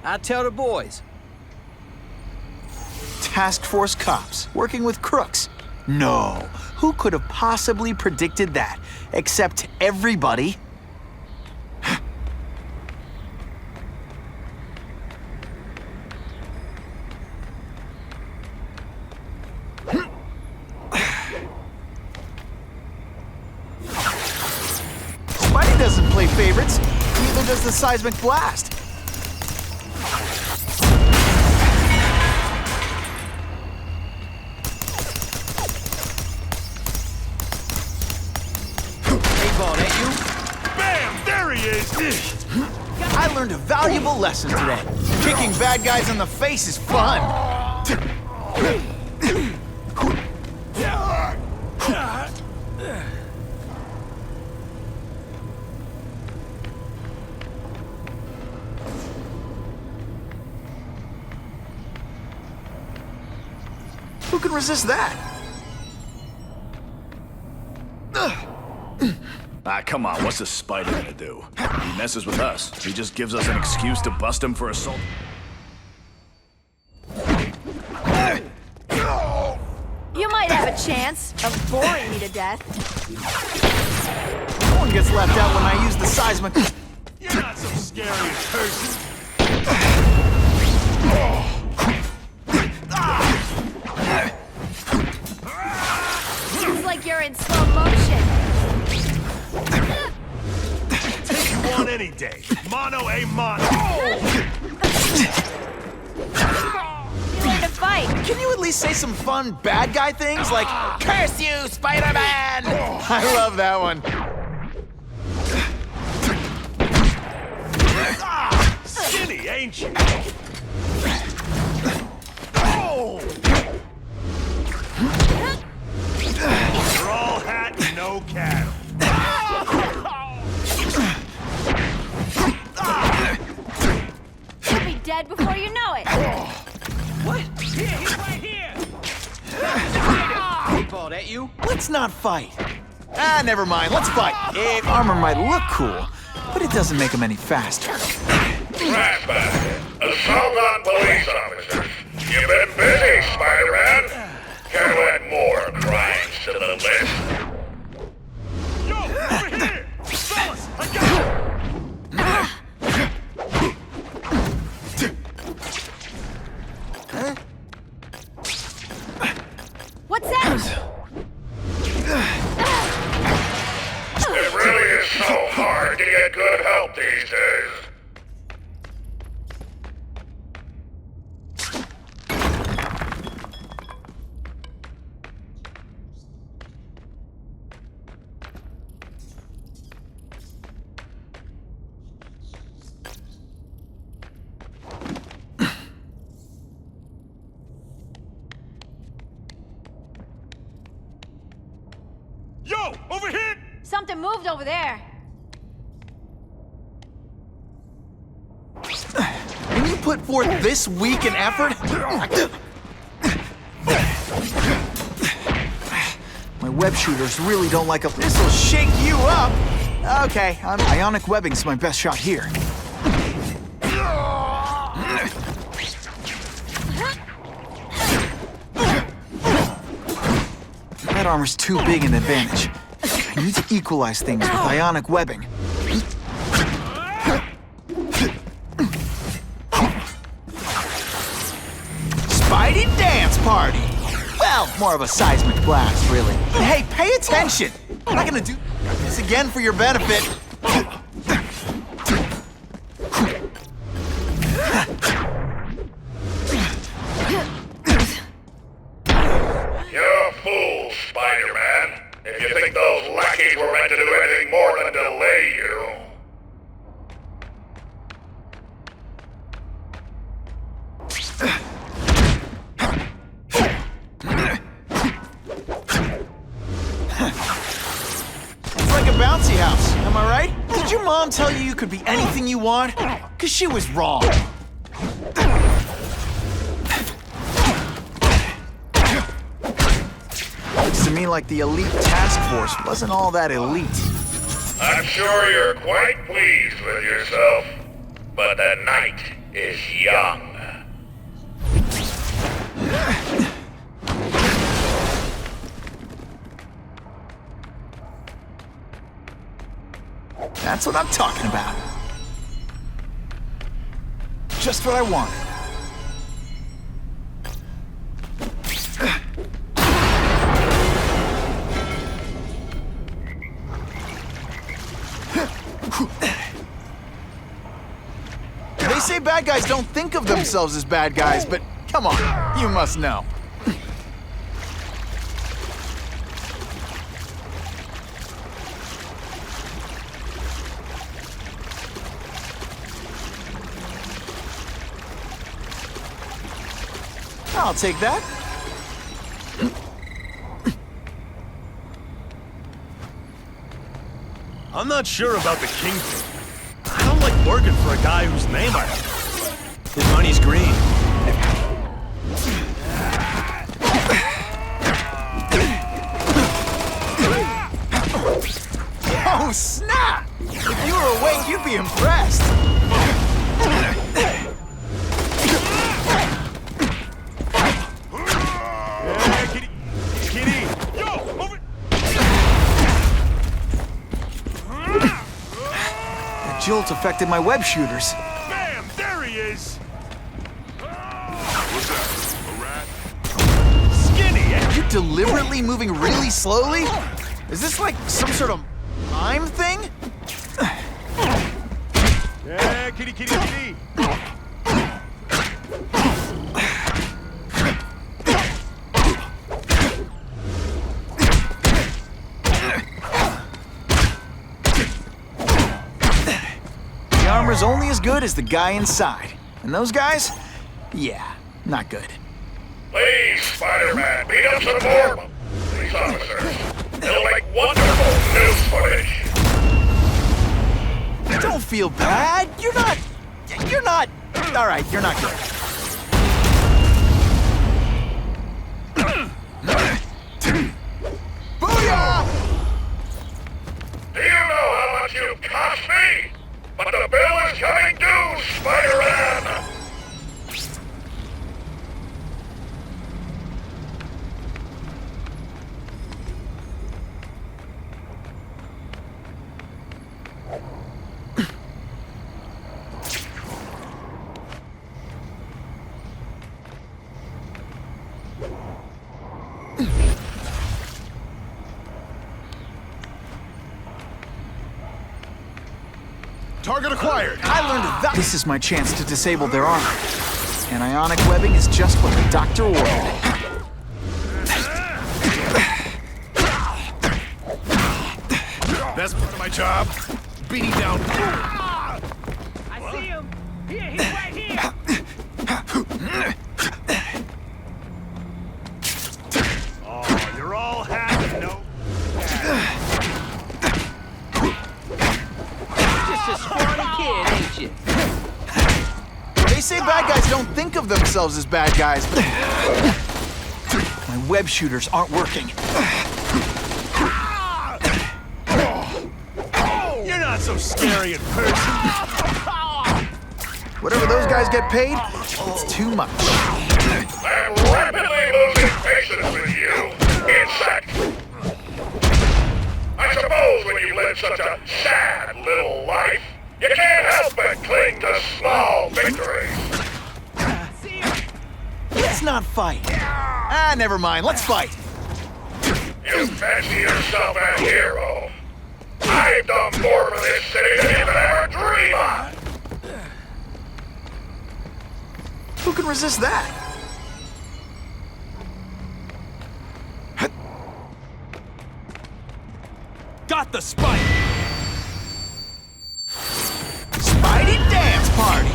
I'll tell the boys. Task Force cops working with crooks. No, who could have possibly predicted that? Except everybody. Spidey doesn't play favorites, neither does the seismic blast. Bam! There he is! I learned a valuable lesson today. Kicking bad guys in the face is fun. Who can resist that? Ah, come on, what's a spider gonna do? He messes with us. He just gives us an excuse to bust him for assault. You might have a chance of boring me to death. No one gets left out when I use the seismic. You're not so scary a person. Seems like you're in slow motion. Take you on any day. Mono a mono. You learn to fight. Can you at least say some fun bad guy things like, "Curse you, Spider-Man"? I love that one. Skinny, ain't you? Straw hat, no cattle. You'll be dead before you know it. What? Here, he's right here! Paintball, that you? Let's not fight. Ah, never mind. Let's fight. Armor might look cool, but it doesn't make him any faster. Ratbag, assault on police officers. You've been busy, Spider-Man. Can you add more crimes to the list? Yo, over here! Fellas, I got him! What's that? It really is so hard to get good help these days. Yo, over here! Something moved over there. When you put forth this week an effort, my web shooters really don't like a. This'll shake you up. Okay, ionic webbing's my best shot here. That armor's too big an advantage. I need to equalize things with ionic webbing. Spidey dance party! Well, more of a seismic blast, really. But hey, pay attention! I'm not gonna do this again for your benefit. You're a fool, Spider-Man. If you think those lackeys were meant to do anything more than delay you. It's like a bouncy house, am I right? Did your mom tell you could be anything you want? 'Cause she was wrong. Looks to me like the elite task force wasn't all that elite. I'm sure you're quite pleased with yourself, but the night is young. That's what I'm talking about. Just what I wanted. They say bad guys don't think of themselves as bad guys, but come on, you must know. I'll take that. I'm not sure about the Kingpin. I don't like working for a guy whose name I have. His money's green. Oh, snap! If you were awake, you'd be impressed. Jolt affected my web shooters. Bam! There he is! What's that? A rat? Skinny! Are you deliberately moving really slowly? Is this like some sort of mime thing? Yeah, kitty, kitty, kitty! Armor's only as good as the guy inside. And those guys? Yeah, not good. Please, Spider-Man, beat up some more police officers. They'll make wonderful news footage. Don't feel bad. You're not... All right, you're not good. Booyah! Do you know how much you cost me? But the bill is coming due, Spider-Man! Target acquired! I learned that. This is my chance to disable their armor. And ionic webbing is just what the doctor ordered. Best part of my job? Beating down... I see him! Here, he's right here! Oh, you're all happy, no? Just a scrawny kid, ain't you? They say bad guys don't think of themselves as bad guys, but... My web shooters aren't working. You're not so scary in person. Whatever those guys get paid, it's too much. I'm rapidly losing patience with you, insect. I suppose when you live such a sad little life, you can't help but cling to small victories. Let's not fight. Ah, never mind. Let's fight. You fancy yourself a hero. I've done more for this city than you could ever dream of. Who can resist that? Got the spike! Spidey dance party!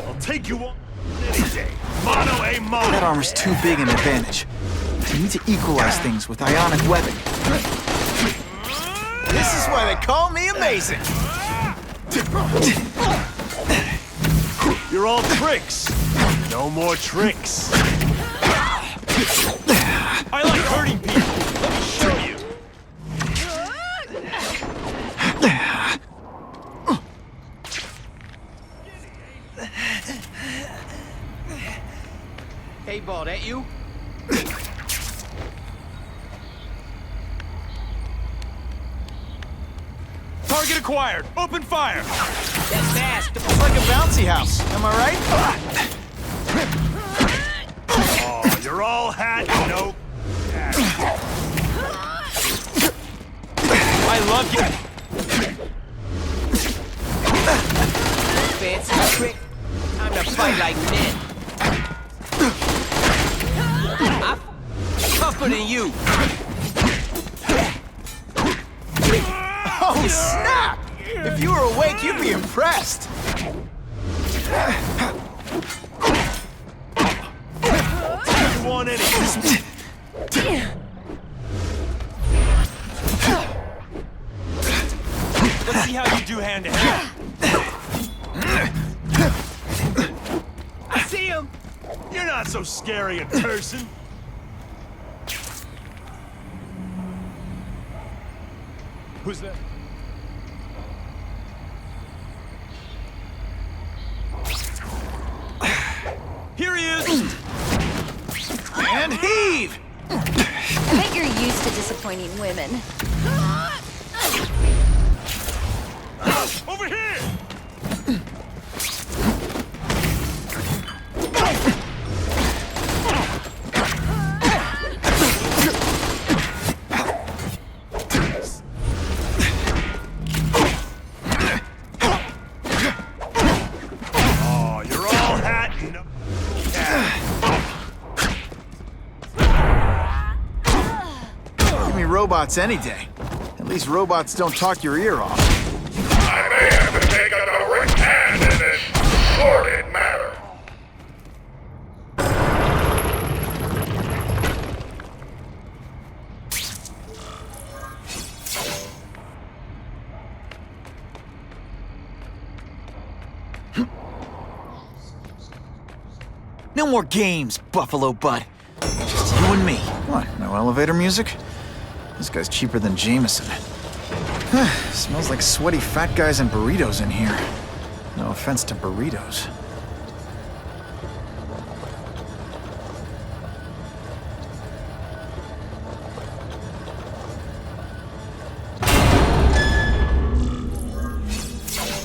I'll take you on any day. Mono a mono. That armor's too big an advantage. We need to equalize things with ionic webbing. This is why they call me amazing. You're all tricks. No more tricks. I like hurting people. Let me show you. Hey, Ball, that you? Target acquired. Open fire. That's fast. It's like a bouncy house. Am I right? Oh, you're all hat. No. I love you. Fancy trick. Time to fight like men. I'm tougher than you. Oh, snap! If you were awake, you'd be impressed. You want any? Let's see how you do hand to hand. I see him. You're not so scary in person. Who's that? Here he is! And heave! I bet you're used to disappointing women. Over here! Oh, you're all hat and no... Give me robots any day. At least robots don't talk your ear off. I may have to take a direct hand in this sordid matter. No more games, Buffalo Butt. Just you and me. What, no elevator music? This guy's cheaper than Jameson. Smells like sweaty fat guys and burritos in here. No offense to burritos.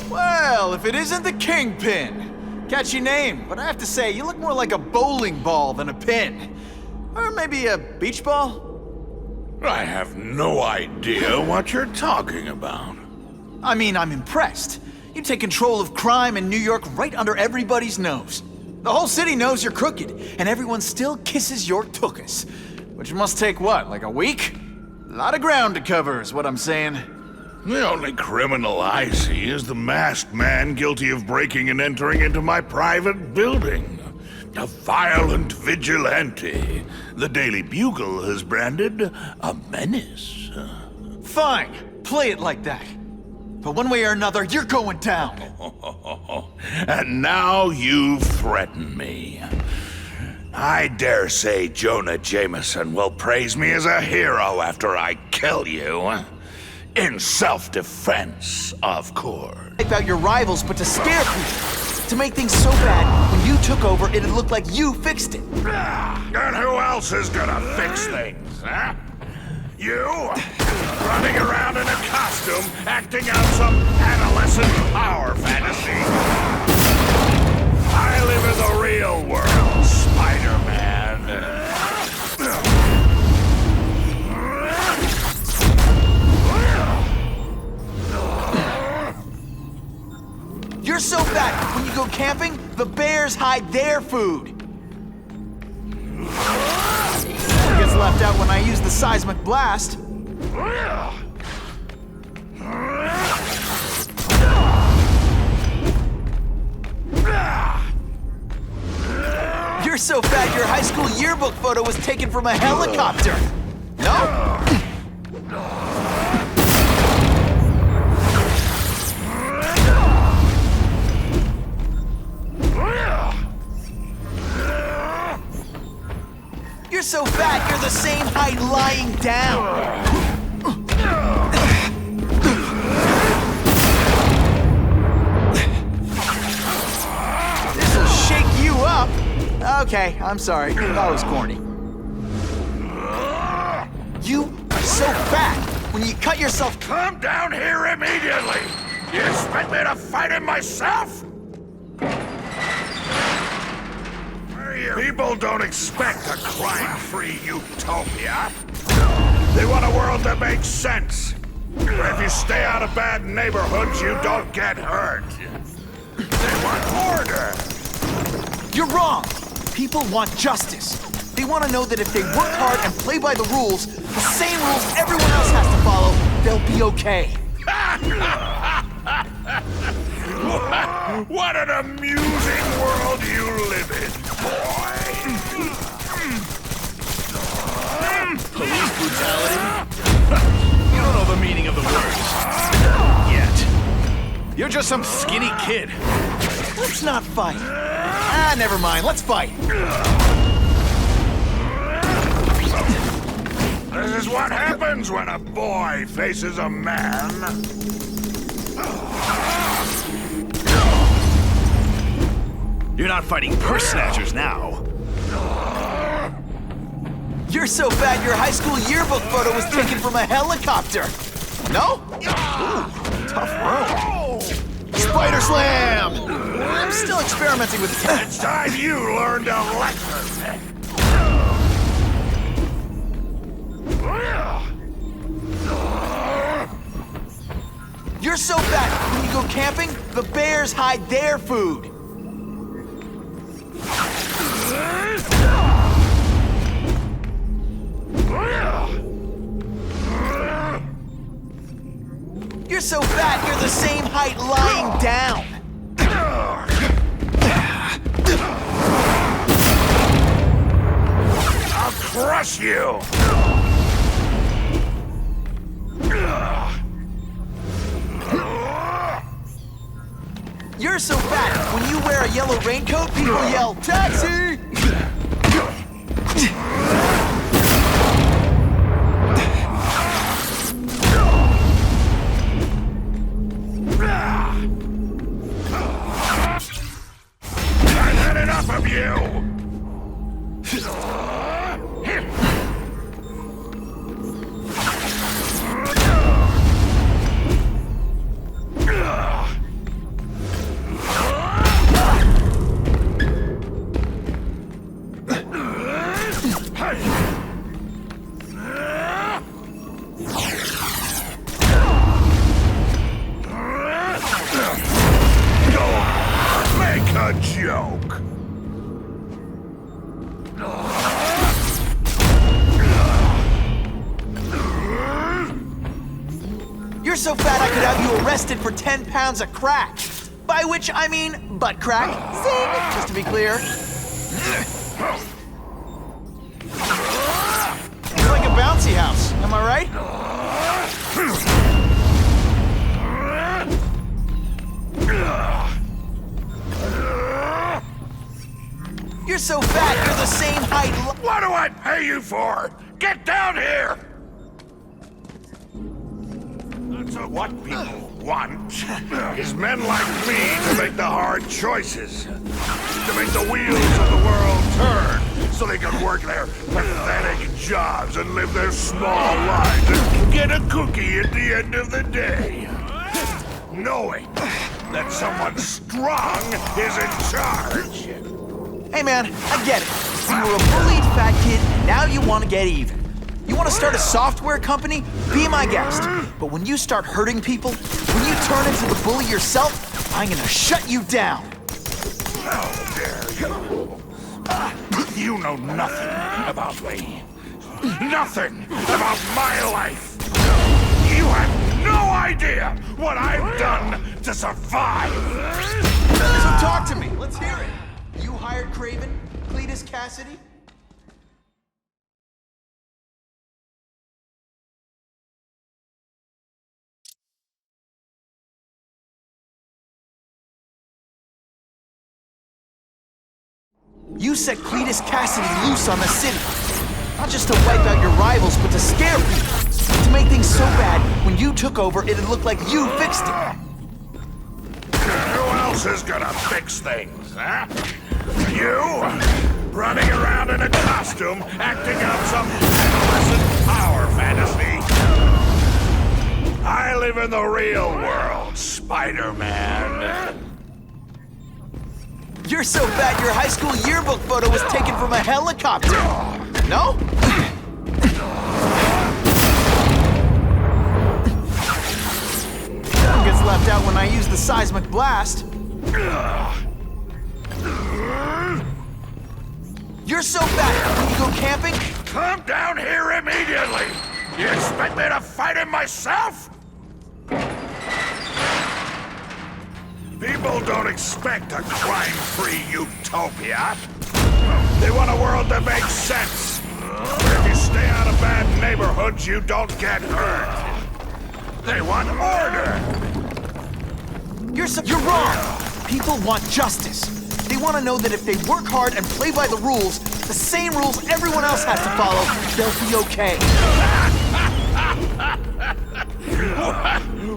Well, if it isn't the Kingpin. Catchy name, but I have to say, you look more like a bowling ball than a pin. Or maybe a beach ball? I have no idea what you're talking about. I mean, I'm impressed. You take control of crime in New York right under everybody's nose. The whole city knows you're crooked, and everyone still kisses your tuchus. Which must take what, like a week? A lot of ground to cover is what I'm saying. The only criminal I see is the masked man guilty of breaking and entering into my private building. A violent vigilante. The Daily Bugle has branded a menace. Fine, play it like that. But one way or another, you're going down. And now you've threatened me. I dare say Jonah Jameson will praise me as a hero after I kill you. In self-defense, of course. About your rivals, but to scare people. To make things so bad, when you took over, it'd look like you fixed it. And who else is gonna fix things, huh? You? Running around in a costume, acting out some adolescent power fantasy. I live in the real world, Spider-Man. You're so fat, when you go camping, the bears hide their food. Gets left out when I use the seismic blast. You're so fat your high school yearbook photo was taken from a helicopter. No? so fat, you're the same height lying down. This'll shake you up. Okay, I'm sorry. That was corny. You are so fat. When you cut yourself... Come down here immediately! You expect me to fight him myself? People don't expect a crime-free utopia. They want a world that makes sense. Where if you stay out of bad neighborhoods, you don't get hurt. They want order. You're wrong. People want justice. They want to know that if they work hard and play by the rules, the same rules everyone else has to follow, they'll be okay. What an amusing world you live in, boy! Police brutality? You don't know the meaning of the words. Yet. You're just some skinny kid. Let's not fight. Ah, never mind. Let's fight. This is what happens when a boy faces a man. You're not fighting purse snatchers now. You're so fat your high school yearbook photo was taken from a helicopter. No? Ooh, tough room. Spider Slam! I'm still experimenting with the It's time you learned a lesson. You're so fat, when you go camping, the bears hide their food. You're so fat, you're the same height lying down. I'll crush you! You're so fat, when you wear a yellow raincoat, people yell, "Taxi!" I've had enough of you! Make a joke! You're so fat I could have you arrested for 10 pounds of crack. By which I mean butt crack. Zing! Just to be clear. It's like a bouncy house, am I right? You're so fat, you're the same height. What do I pay you for? Get down here! That's what people want is men like me to make the hard choices. To make the wheels of the world turn so they can work their pathetic jobs and live their small lives and get a cookie at the end of the day. Knowing that someone strong is in charge. Hey man, I get it. You were a bullied fat kid, and now you want to get even. You want to start a software company? Be my guest. But when you start hurting people, when you turn into the bully yourself, I'm gonna shut you down. How dare you? You know nothing about me. Nothing about my life. You have no idea what I've done to survive. So talk to me. Let's hear it. You hired Craven, Cletus Cassidy? You set Cletus Cassidy loose on the city. Not just to wipe out your rivals, but to scare people. To make things so bad, when you took over, it'd look like you fixed it. Who else is gonna fix things, huh? You? Running around in a costume, acting out some adolescent power fantasy. I live in the real world, Spider-Man. You're so fat your high school yearbook photo was taken from a helicopter. No? One gets left out when I use the seismic blast. You're so fat when you go camping? Come down here immediately! You expect me to fight him myself? People don't expect a crime-free utopia. They want a world that makes sense. Where if you stay out of bad neighborhoods, you don't get hurt. They want order. You're wrong. People want justice. They want to know that if they work hard and play by the rules, the same rules everyone else has to follow, they'll be okay.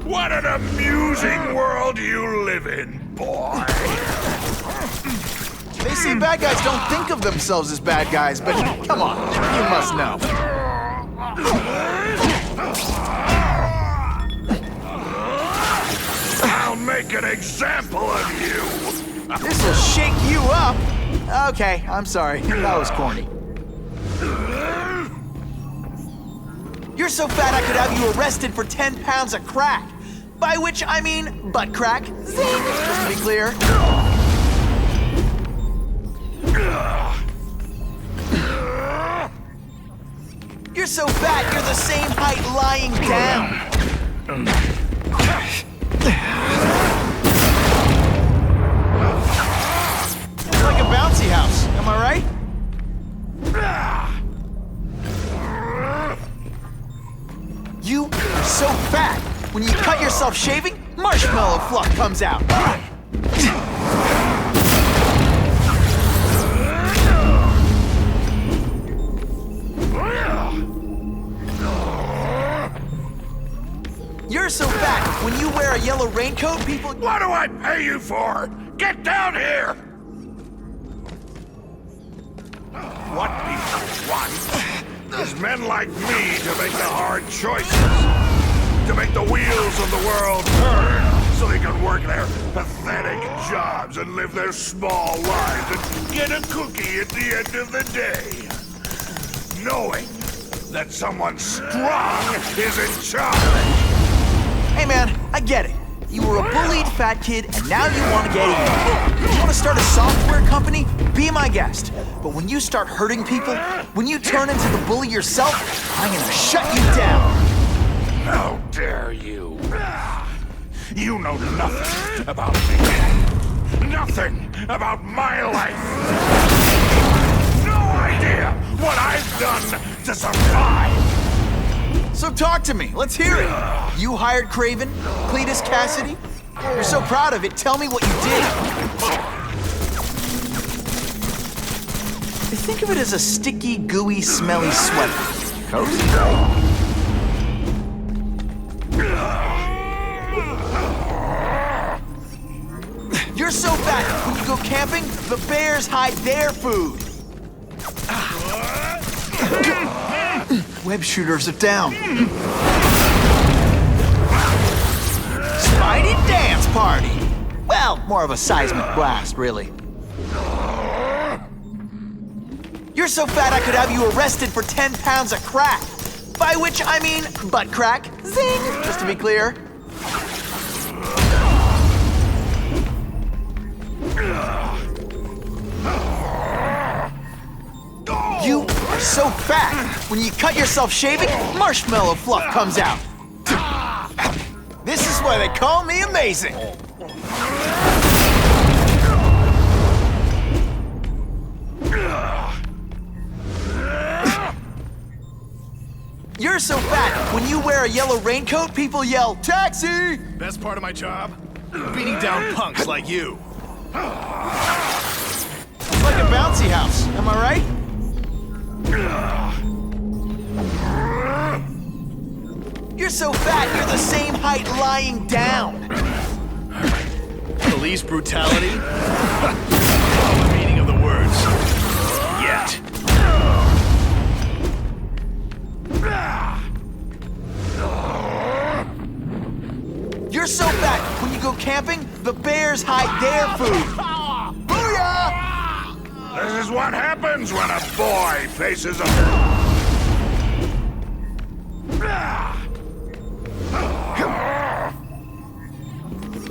What an amusing world you live in, boy. They say bad guys don't think of themselves as bad guys, but come on, you must know. I'll make an example of you. This'll shake you up. Okay, I'm sorry. That was corny. You're so fat I could have you arrested for 10 pounds of crack. By which I mean butt crack. Zing! Just to be clear. You're so fat you're the same height lying down. It's like a bouncy house, am I right? You are so fat, when you cut yourself shaving, marshmallow fluff comes out. You're so fat, when you wear a yellow raincoat, people— What do I pay you for? Get down here! What people want is men like me to make the hard choices. To make the wheels of the world turn so they can work their pathetic jobs and live their small lives and get a cookie at the end of the day. Knowing that someone strong is in charge. Hey man, I get it. You were a bullied fat kid, and now you want to get even. You want to start a software company? Be my guest. But when you start hurting people, when you turn into the bully yourself, I'm gonna shut you down. How dare you? You know nothing about me. Nothing about my life. No idea what I've done to survive. So talk to me. Let's hear it. You hired Kraven, Cletus Cassidy? You're so proud of it. Tell me what you did. Think of it as a sticky, gooey, smelly sweater. Cozy, right? You're so fat, when you go camping, the bears hide their food. Web shooters are down. Spidey dance party. Well, more of a seismic blast, really. You're so fat I could have you arrested for 10 pounds of crack. By which I mean butt crack. Zing! Just to be clear. You are so fat, when you cut yourself shaving, marshmallow fluff comes out. This is why they call me amazing. You're so fat, when you wear a yellow raincoat, people yell, "Taxi!" Best part of my job? Beating down punks like you. It's like a bouncy house, am I right? You're so fat, you're the same height lying down. Police brutality? The meaning of the words. Yet. You're so fat, when you go camping, the bears hide their food. Booyah! This is what happens when a boy faces a...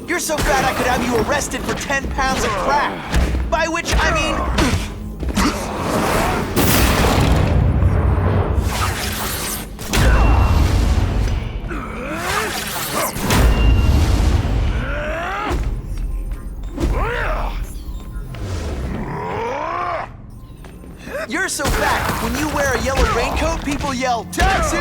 You're so fat I could have you arrested for 10 pounds of crack. By which I mean... You're so fat, when you wear a yellow raincoat, people yell, "Taxi!"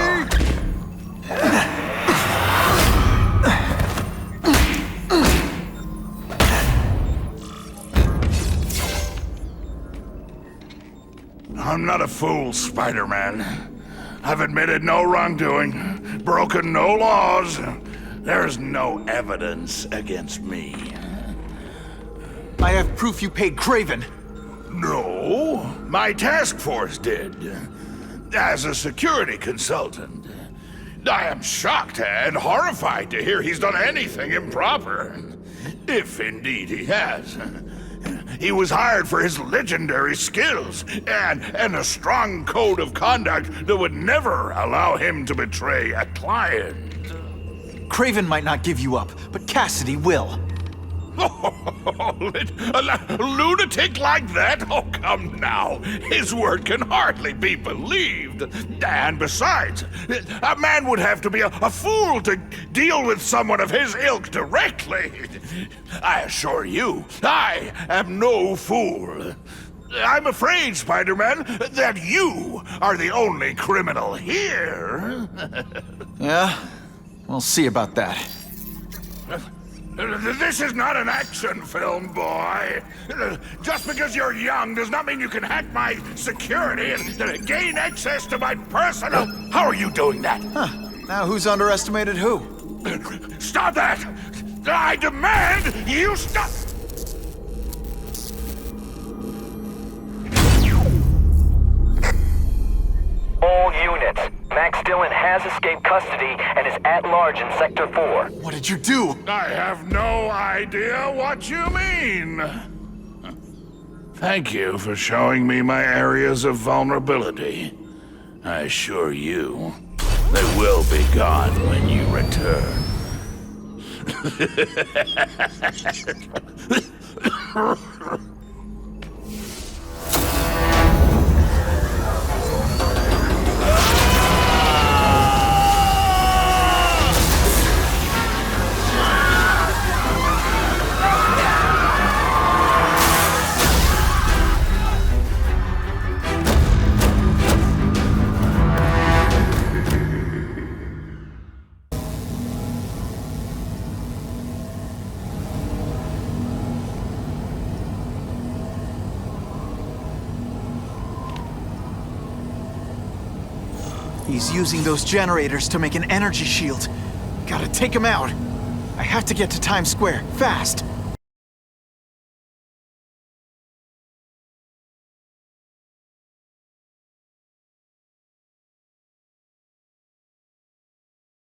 I'm not a fool, Spider-Man. I've admitted no wrongdoing, broken no laws. There's no evidence against me. I have proof you paid Kraven. No, my task force did. As a security consultant. I am shocked and horrified to hear he's done anything improper. If indeed he has. He was hired for his legendary skills and a strong code of conduct that would never allow him to betray a client. Kraven might not give you up, but Cassidy will. A lunatic like that? Oh, come now. His word can hardly be believed. And besides, a man would have to be a fool to deal with someone of his ilk directly. I assure you, I am no fool. I'm afraid, Spider-Man, that you are the only criminal here. Yeah? We'll see about that. This is not an action film, boy. Just because you're young does not mean you can hack my security and gain access to my personal... How are you doing that? Huh. Now who's underestimated who? Stop that! I demand you stop! All units. Max Dillon has escaped custody and is at large in Sector 4. What did you do? I have no idea what you mean. Thank you for showing me my areas of vulnerability. I assure you, they will be gone when you return. He's using those generators to make an energy shield. Gotta take him out. I have to get to Times Square, fast.